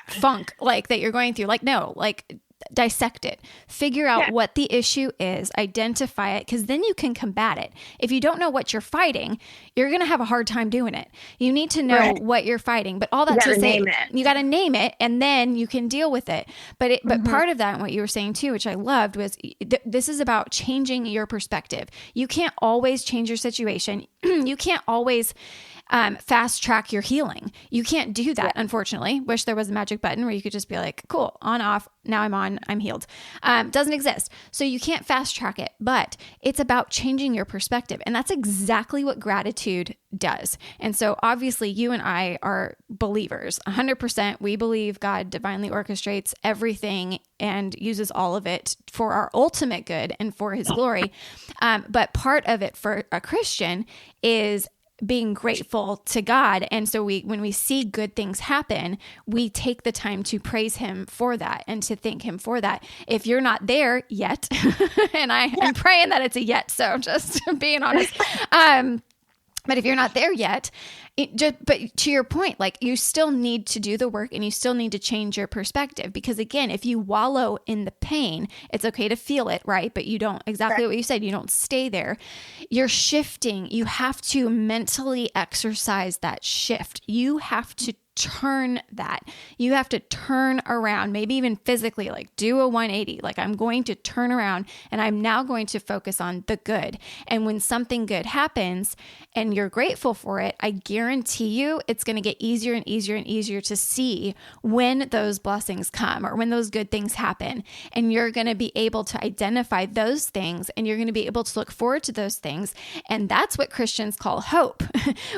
funk like that you're going through. Like, no, like dissect it, figure out what the issue is, identify it, because then you can combat it. If you don't know what you're fighting, you're going to have a hard time doing it. You need to know what you're fighting, but all that to say, you got to name it and then you can deal with it. But part of that, and what you were saying too, which I loved, was this is about changing your perspective. You can't always change your situation. You can't always fast track your healing. You can't do that, unfortunately. Wish there was a magic button where you could just be like, cool, on, off, now I'm on, I'm healed. Doesn't exist. So you can't fast track it, but it's about changing your perspective. And that's exactly what gratitude does. And so obviously you and I are believers, 100%. We believe God divinely orchestrates everything and uses all of it for our ultimate good and for his glory. But part of it for a Christian is being grateful to God. And so when we see good things happen, we take the time to praise him for that and to thank him for that. If you're not there yet, and I'm praying that it's a yet, so just being honest. But if you're not there yet, but to your point, like you still need to do the work and you still need to change your perspective, because again, if you wallow in the pain, it's okay to feel it, right? But you don't, exactly what you said, you don't stay there. You're shifting. You have to mentally exercise that shift. You have to turn that. You have to turn around, maybe even physically, like do a 180. Like I'm going to turn around and I'm now going to focus on the good. And when something good happens and you're grateful for it, I guarantee you it's going to get easier and easier and easier to see when those blessings come or when those good things happen. And you're going to be able to identify those things and you're going to be able to look forward to those things. And that's what Christians call hope.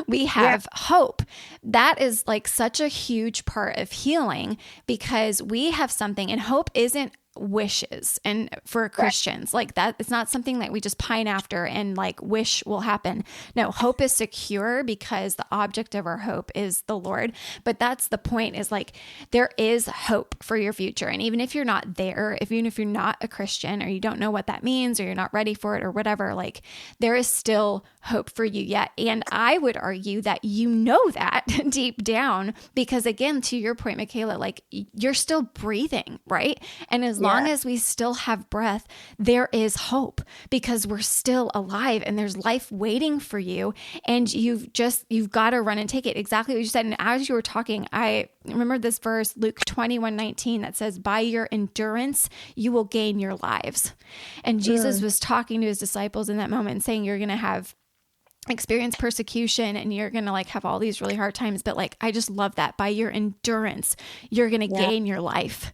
We have hope. That is like such a huge part of healing, because we have something, and hope isn't wishes. And for Christians, like that, it's not something that we just pine after and like wish will happen. No, hope is secure because the object of our hope is the Lord. But that's the point, is like there is hope for your future. And even if you're not there, even if you're not a Christian or you don't know what that means or you're not ready for it or whatever, like there is still hope for you yet. And I would argue that you know that deep down, because again, to your point, Makaela, like you're still breathing, right? And as long as we still have breath, there is hope, because we're still alive and there's life waiting for you. And you've got to run and take it. Exactly what you said. And as you were talking, I remember this verse, Luke 21:19, that says, by your endurance, you will gain your lives. And Jesus was talking to his disciples in that moment and saying, you're going to experience persecution and you're going to like have all these really hard times. But like, I just love that by your endurance, you're going to gain your life.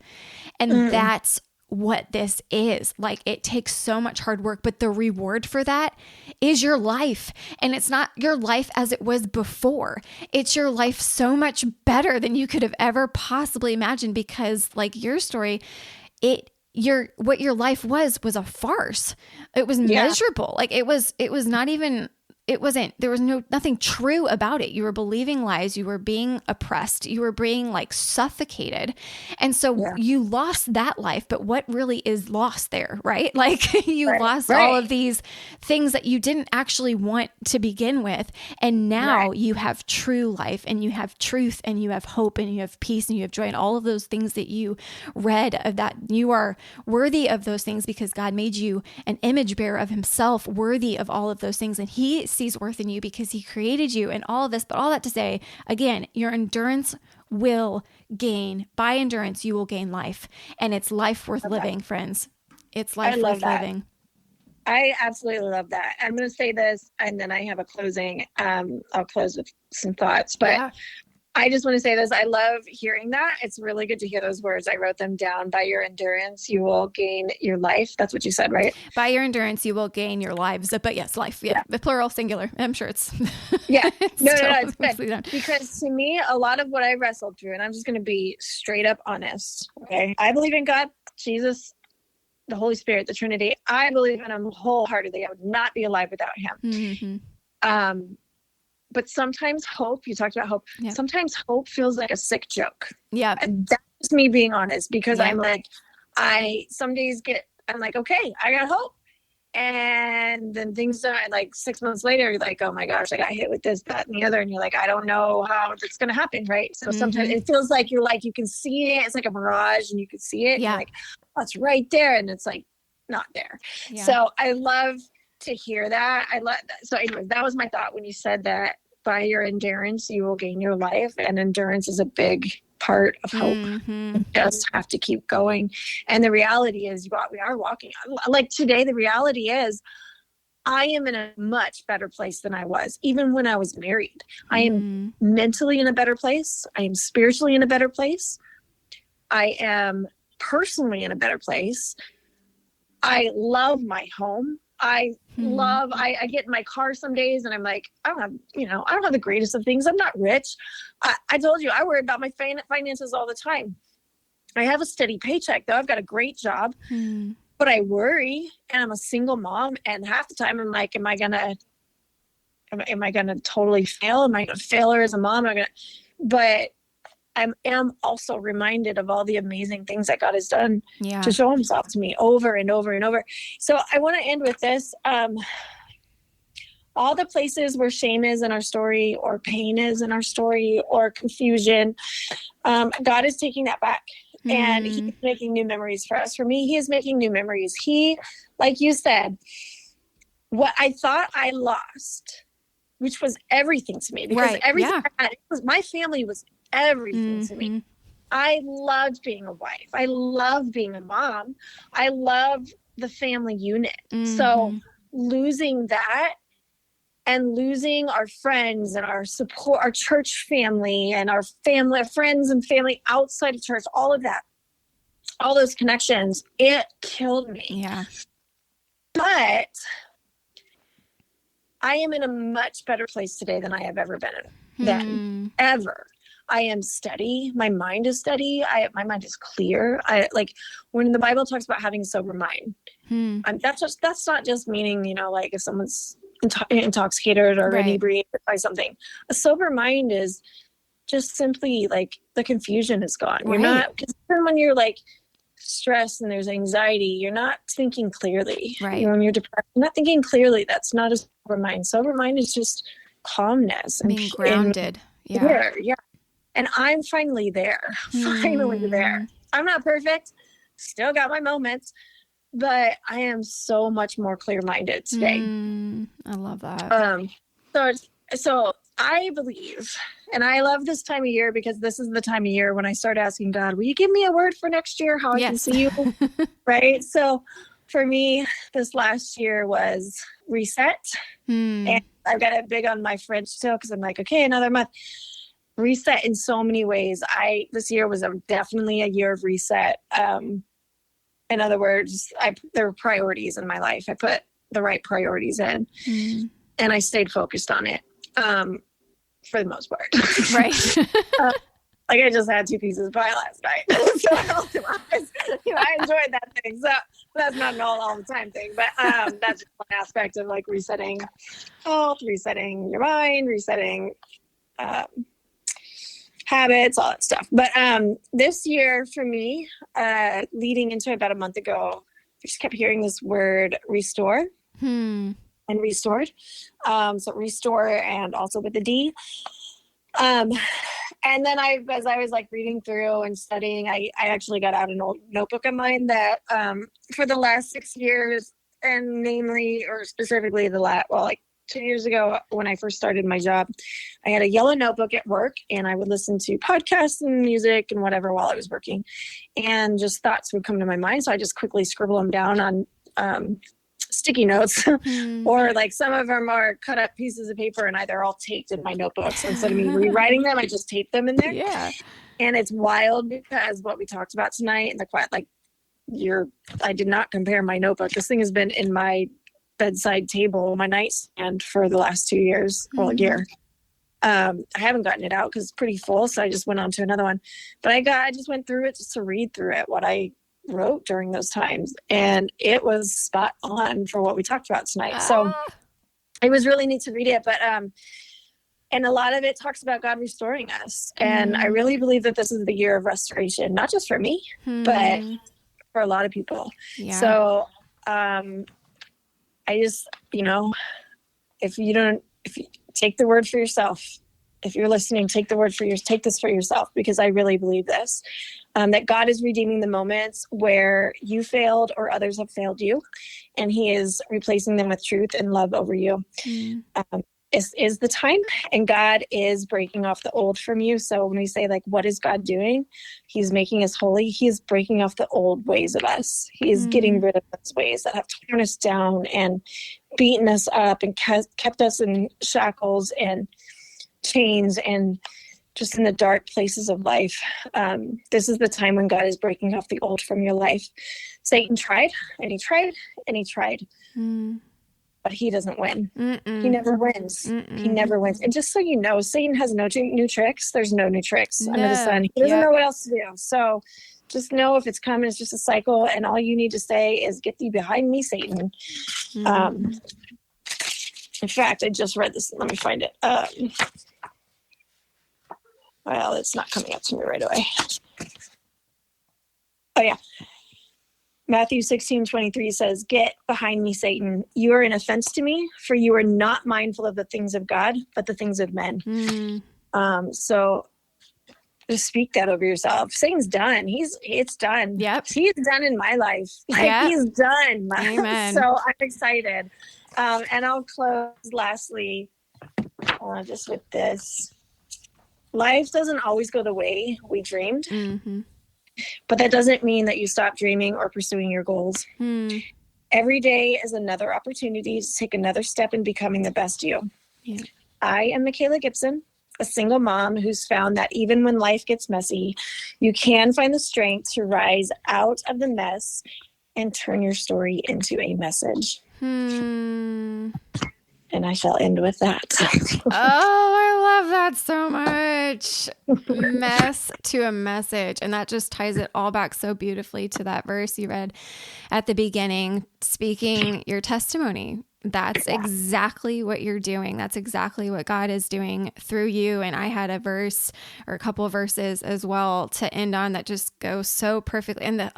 And that's what this is. Like it takes so much hard work, but the reward for that is your life. And it's not your life as it was before. It's your life so much better than you could have ever possibly imagined, because like your story, what your life was a farce. It was miserable. Like it was not even, there was nothing true about it. You were believing lies. You were being oppressed. You were being like suffocated. And so you lost that life, but what really is lost there, right? Like you lost all of these things that you didn't actually want to begin with. And now you have true life and you have truth and you have hope and you have peace and you have joy and all of those things that you read of, that you are worthy of those things because God made you an image bearer of himself, worthy of all of those things. And he sees worth in you because he created you and all of this. But all that to say, again, your endurance will gain. By endurance, you will gain life. And it's life worth living, friends. It's life worth living. I absolutely love that. I'm going to say this and then I have a closing. I'll close with some thoughts, but I just want to say this. I love hearing that. It's really good to hear those words. I wrote them down. By your endurance, you will gain your life. That's what you said, right? By your endurance, you will gain your lives. But yes, life. Yeah. The plural, singular. I'm sure it's. Yeah. No, it's good. Because to me, a lot of what I wrestled through, and I'm just going to be straight up honest. Okay. I believe in God, Jesus, the Holy Spirit, the Trinity. I believe in him wholeheartedly. I would not be alive without him. Mm-hmm. But sometimes hope, you talked about hope, sometimes hope feels like a sick joke. Yeah. And that's me being honest, because I'm like, some days I'm like, okay, I got hope. And then things are like 6 months later, you're like, oh my gosh, I got hit with this, that, and the other. And you're like, I don't know how it's going to happen. Right. So sometimes it feels like you can see it. It's like a mirage and you can see it. Yeah. And like, oh, it's right there. And it's like, not there. Yeah. So I love to hear that. I love that. So anyways, that was my thought when you said that by your endurance, you will gain your life. And endurance is a big part of hope. You just have to keep going. And the reality is we are walking. Like today, the reality is I am in a much better place than I was, even when I was married. I am mentally in a better place. I am spiritually in a better place. I am personally in a better place. I love my home. I get in my car some days and I'm like, I don't have the greatest of things. I'm not rich. I told you, I worry about my finances all the time. I have a steady paycheck though. I've got a great job, but I worry, and I'm a single mom. And half the time I'm like, am I gonna totally fail? Am I gonna fail her as a mom? But I am also reminded of all the amazing things that God has done to show himself to me over and over and over. So I want to end with this. All the places where shame is in our story, or pain is in our story, or confusion, God is taking that back. And he's making new memories for us. For me, he is making new memories. He, like you said, what I thought I lost, which was everything to me, because everything I had, my family was everything to me. I loved being a wife. I loved being a mom. I loved the family unit. So losing that, and losing our friends and our support, our church family and our family, friends and family outside of church, all of that, all those connections, it killed me. Yeah. But I am in a much better place today than I have ever been ever. I am steady. My mind is steady. My mind is clear. Like when the Bible talks about having a sober mind, that's not just meaning, like if someone's intoxicated or inebriated by something. A sober mind is just simply like the confusion is gone. You're not, because when you're like stressed and there's anxiety, you're not thinking clearly. When you're depressed, you're not thinking clearly. That's not a sober mind. Sober mind is just calmness and being grounded. Yeah. And I'm finally there. Finally there. I'm not perfect. Still got my moments. But I am so much more clear-minded today. I love that. So I believe, and I love this time of year, because this is the time of year when I start asking God, will you give me a word for next year? How I can see you, right? So for me, this last year was reset. And I've got it big on my fridge still, because I'm like, okay, another month. Reset in so many ways. This year was definitely a year of reset. In other words, there were priorities in my life. I put the right priorities in, and I stayed focused on it for the most part. Right. Like I just had 2 pieces of pie last night. So I enjoyed that thing. So that's not an all the time thing, but that's just one aspect of like resetting health, resetting your mind, resetting habits, all that stuff. But this year for me, leading into about a month ago, I just kept hearing this word restore and restored. So restore, and also with the D. And then as I was like reading through and studying, I actually got out an old notebook of mine that for the last 6 years, and namely, or specifically 2 years ago when I first started my job, I had a yellow notebook at work, and I would listen to podcasts and music and whatever while I was working, and just thoughts would come to my mind. So I just quickly scribble them down on sticky notes, or like some of them are cut up pieces of paper, and they're all taped in my notebooks. So instead of me rewriting them, I just tape them in there. Yeah. And it's wild, because what we talked about tonight and the quiet, I did not compare my notebook. This thing has been in my bedside table, my nightstand, for the last 2 years, a year. I haven't gotten it out because it's pretty full, so I just went on to another one. But I just went through it just to read through it, what I wrote during those times, and it was spot on for what we talked about tonight. So it was really neat to read it. But and a lot of it talks about God restoring us, and I really believe that this is the year of restoration, not just for me, but for a lot of people. So I just, if you take the word for yourself, if you're listening, take this for yourself, because I really believe this, that God is redeeming the moments where you failed or others have failed you, and he is replacing them with truth and love over you. Is the time, and God is breaking off the old from you. So when we say, like, what is God doing? He's making us holy. He is breaking off the old ways of us. He is getting rid of those ways that have torn us down and beaten us up and kept us in shackles and chains and just in the dark places of life. This is the time when God is breaking off the old from your life. Satan tried and he tried and he tried, but he doesn't win. He never wins. He never wins. And just so you know, Satan has no new tricks. There's no new tricks under the sun. He doesn't know what else to do. So just know if it's coming, it's just a cycle. And all you need to say is, get thee behind me, Satan. In fact, I just read this. Let me find it. Well, it's not coming up to me right away. Oh, yeah. Matthew 16:23 says, get behind me, Satan. You are an offense to me, for you are not mindful of the things of God, but the things of men. So just speak that over yourself. Satan's done. It's done. Yep. He's done in my life. He's done. Amen. So I'm excited. And I'll close lastly just with this. Life doesn't always go the way we dreamed, but that doesn't mean that you stop dreaming or pursuing your goals. Every day is another opportunity to take another step in becoming the best you. Yeah. I am Makaela Gibson, a single mom who's found that even when life gets messy, you can find the strength to rise out of the mess and turn your story into a message. And I shall end with that. Oh, I love that so much. Mess to a message. And that just ties it all back so beautifully to that verse you read at the beginning, speaking your testimony. That's exactly what you're doing. That's exactly what God is doing through you. And I had a verse or a couple of verses as well to end on that just go so perfectly. And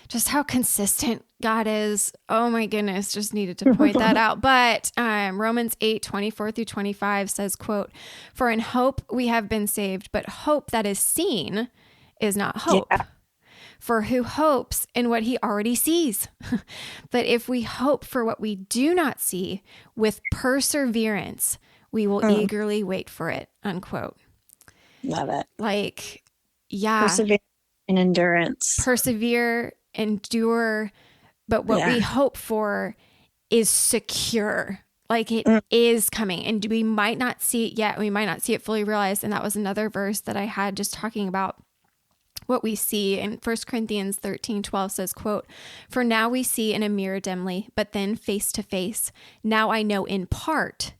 just how consistent God is. Oh my goodness, just needed to point that out. But Romans 8:24-25 says, quote, for in hope we have been saved, but hope that is seen is not hope. Yeah. For who hopes in what he already sees? But if we hope for what we do not see, with perseverance, we will eagerly wait for it, unquote. Love it. Like, yeah. Persevere and endurance. Persevere, endure, but what we hope for is secure. Like it is coming, and we might not see it yet. We might not see it fully realized. And that was another verse that I had just talking about what we see in 1 Corinthians 13:12 says, quote, for now we see in a mirror dimly, but then face to face. Now I know in part,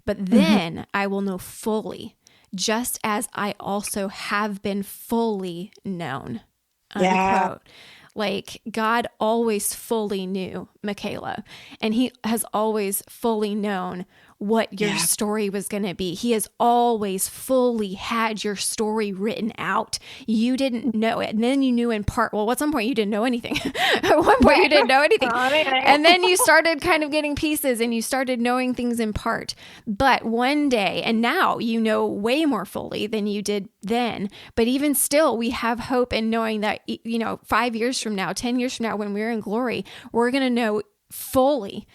but then I will know fully, just as I also have been fully known. Unquote. Like God always fully knew Makaela, and he has always fully known what your story was going to be. He has always fully had your story written out. You didn't know it. And then you knew in part. Well, at some point you didn't know anything. At one point you didn't know anything. And then you started kind of getting pieces and you started knowing things in part. But one day, and now you know way more fully than you did then. But even still, we have hope in knowing that, 5 years from now, 10 years from now, when we're in glory, we're going to know fully.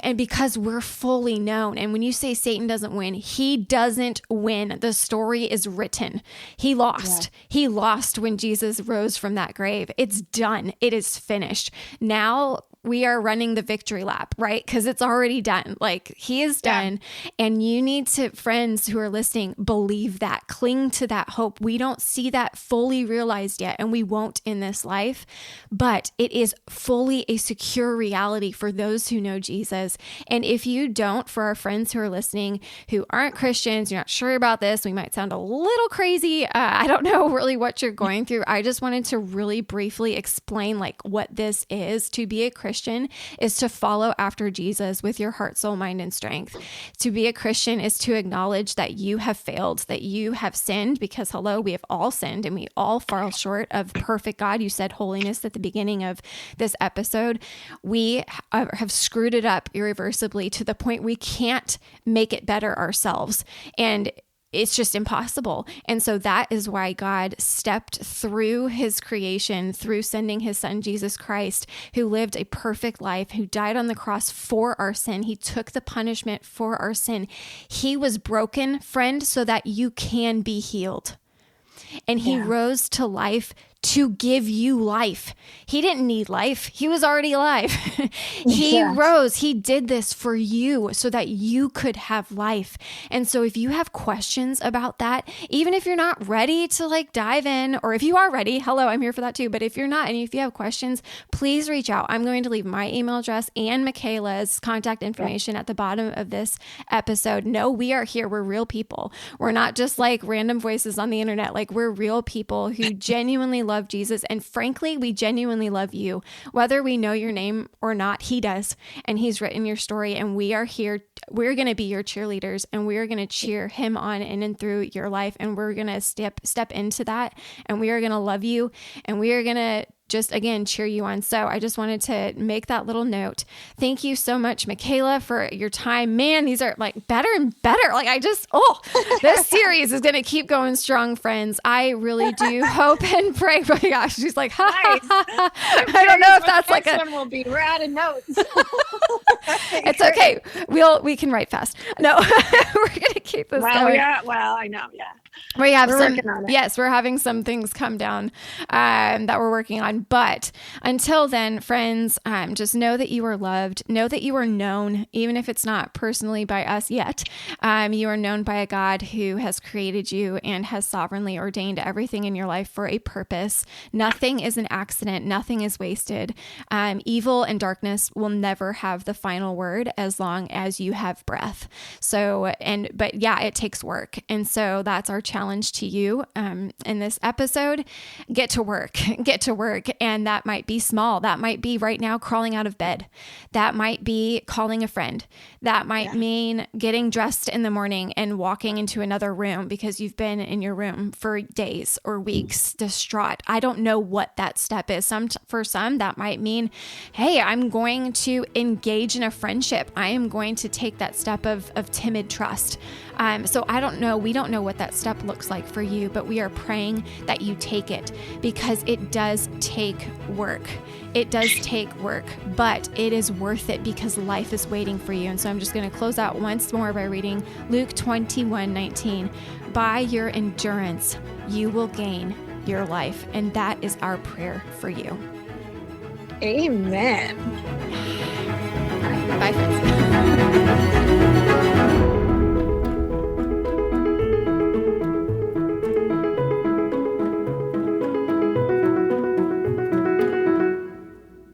And because we're fully known. And when you say Satan doesn't win, he doesn't win. The story is written. He lost. He lost when Jesus rose from that grave. It's done. It is finished. Now we are running the victory lap, right? Because it's already done. Like he is done. And you need to, friends who are listening, believe that. Cling to that hope. We don't see that fully realized yet, and we won't in this life, but it is fully a secure reality for those who know Jesus. And if you don't, for our friends who are listening who aren't Christians, you're not sure about this, we might sound a little crazy. I don't know really what you're going through. I just wanted to really briefly explain like what this is. To be a Christian is to follow after Jesus with your heart, soul, mind, and strength. To be a Christian is to acknowledge that you have failed, that you have sinned, because hello, we have all sinned and we all fall short of perfect God. You said holiness at the beginning of this episode. We have screwed it up irreversibly to the point we can't make it better ourselves. And it's just impossible. And so that is why God stepped through his creation, through sending his son, Jesus Christ, who lived a perfect life, who died on the cross for our sin. He took the punishment for our sin. He was broken, friend, so that you can be healed. And he rose to life to give you life. He didn't need life. He was already alive. He Yes. rose. He did this for you so that you could have life. And so if you have questions about that, even if you're not ready to like dive in, or if you are ready, hello, I'm here for that too. But if you're not, and if you have questions, please reach out. I'm going to leave my email address and Makaela's contact information at the bottom of this episode. No, we are here. We're real people. We're not just like random voices on the internet. Like, we're real people who genuinely love Jesus. And frankly, we genuinely love you. Whether we know your name or not, he does. And he's written your story. And we are here. We're going to be your cheerleaders, and we're going to cheer him on in and through your life. And we're going to step into that, and we are going to love you, and we are going to just, again, cheer you on. So I just wanted to make that little note. Thank you so much, Makaela, for your time. Man, these are like better and better. Like this series is going to keep going strong, friends. I really do hope and pray. Oh my gosh, she's like, ha, Nice. ha, ha. I don't know if that's like Next one will be we're out of notes. It's okay. We can write fast. No, we're going to keep this going. Yeah, well, I know. Yeah. We have We're some, working on it. yes, we're having some things come down that we're working on. But until then, friends, just know that you are loved. Know that you are known, even if it's not personally by us yet. You are known by a God who has created you and has sovereignly ordained everything in your life for a purpose. Nothing is an accident. Nothing is wasted. Evil and darkness will never have the final word as long as you have breath. But yeah, it takes work. And so that's our challenge to you in this episode. Get to work. And that might be small. That might be right now crawling out of bed. That might be calling a friend. That might mean getting dressed in the morning and walking into another room because you've been in your room for days or weeks distraught. I don't know what that step is. For some, that might mean, hey, I'm going to engage in a friendship. I am going to take that step of timid trust. So I don't know. We don't know what that step looks like for you, but we are praying that you take it, because it does take work. It does take work, but it is worth it because life is waiting for you. And so I'm just going to close out once more by reading Luke 21:19. By your endurance, you will gain your life. And that is our prayer for you. Amen. All right, bye, friends.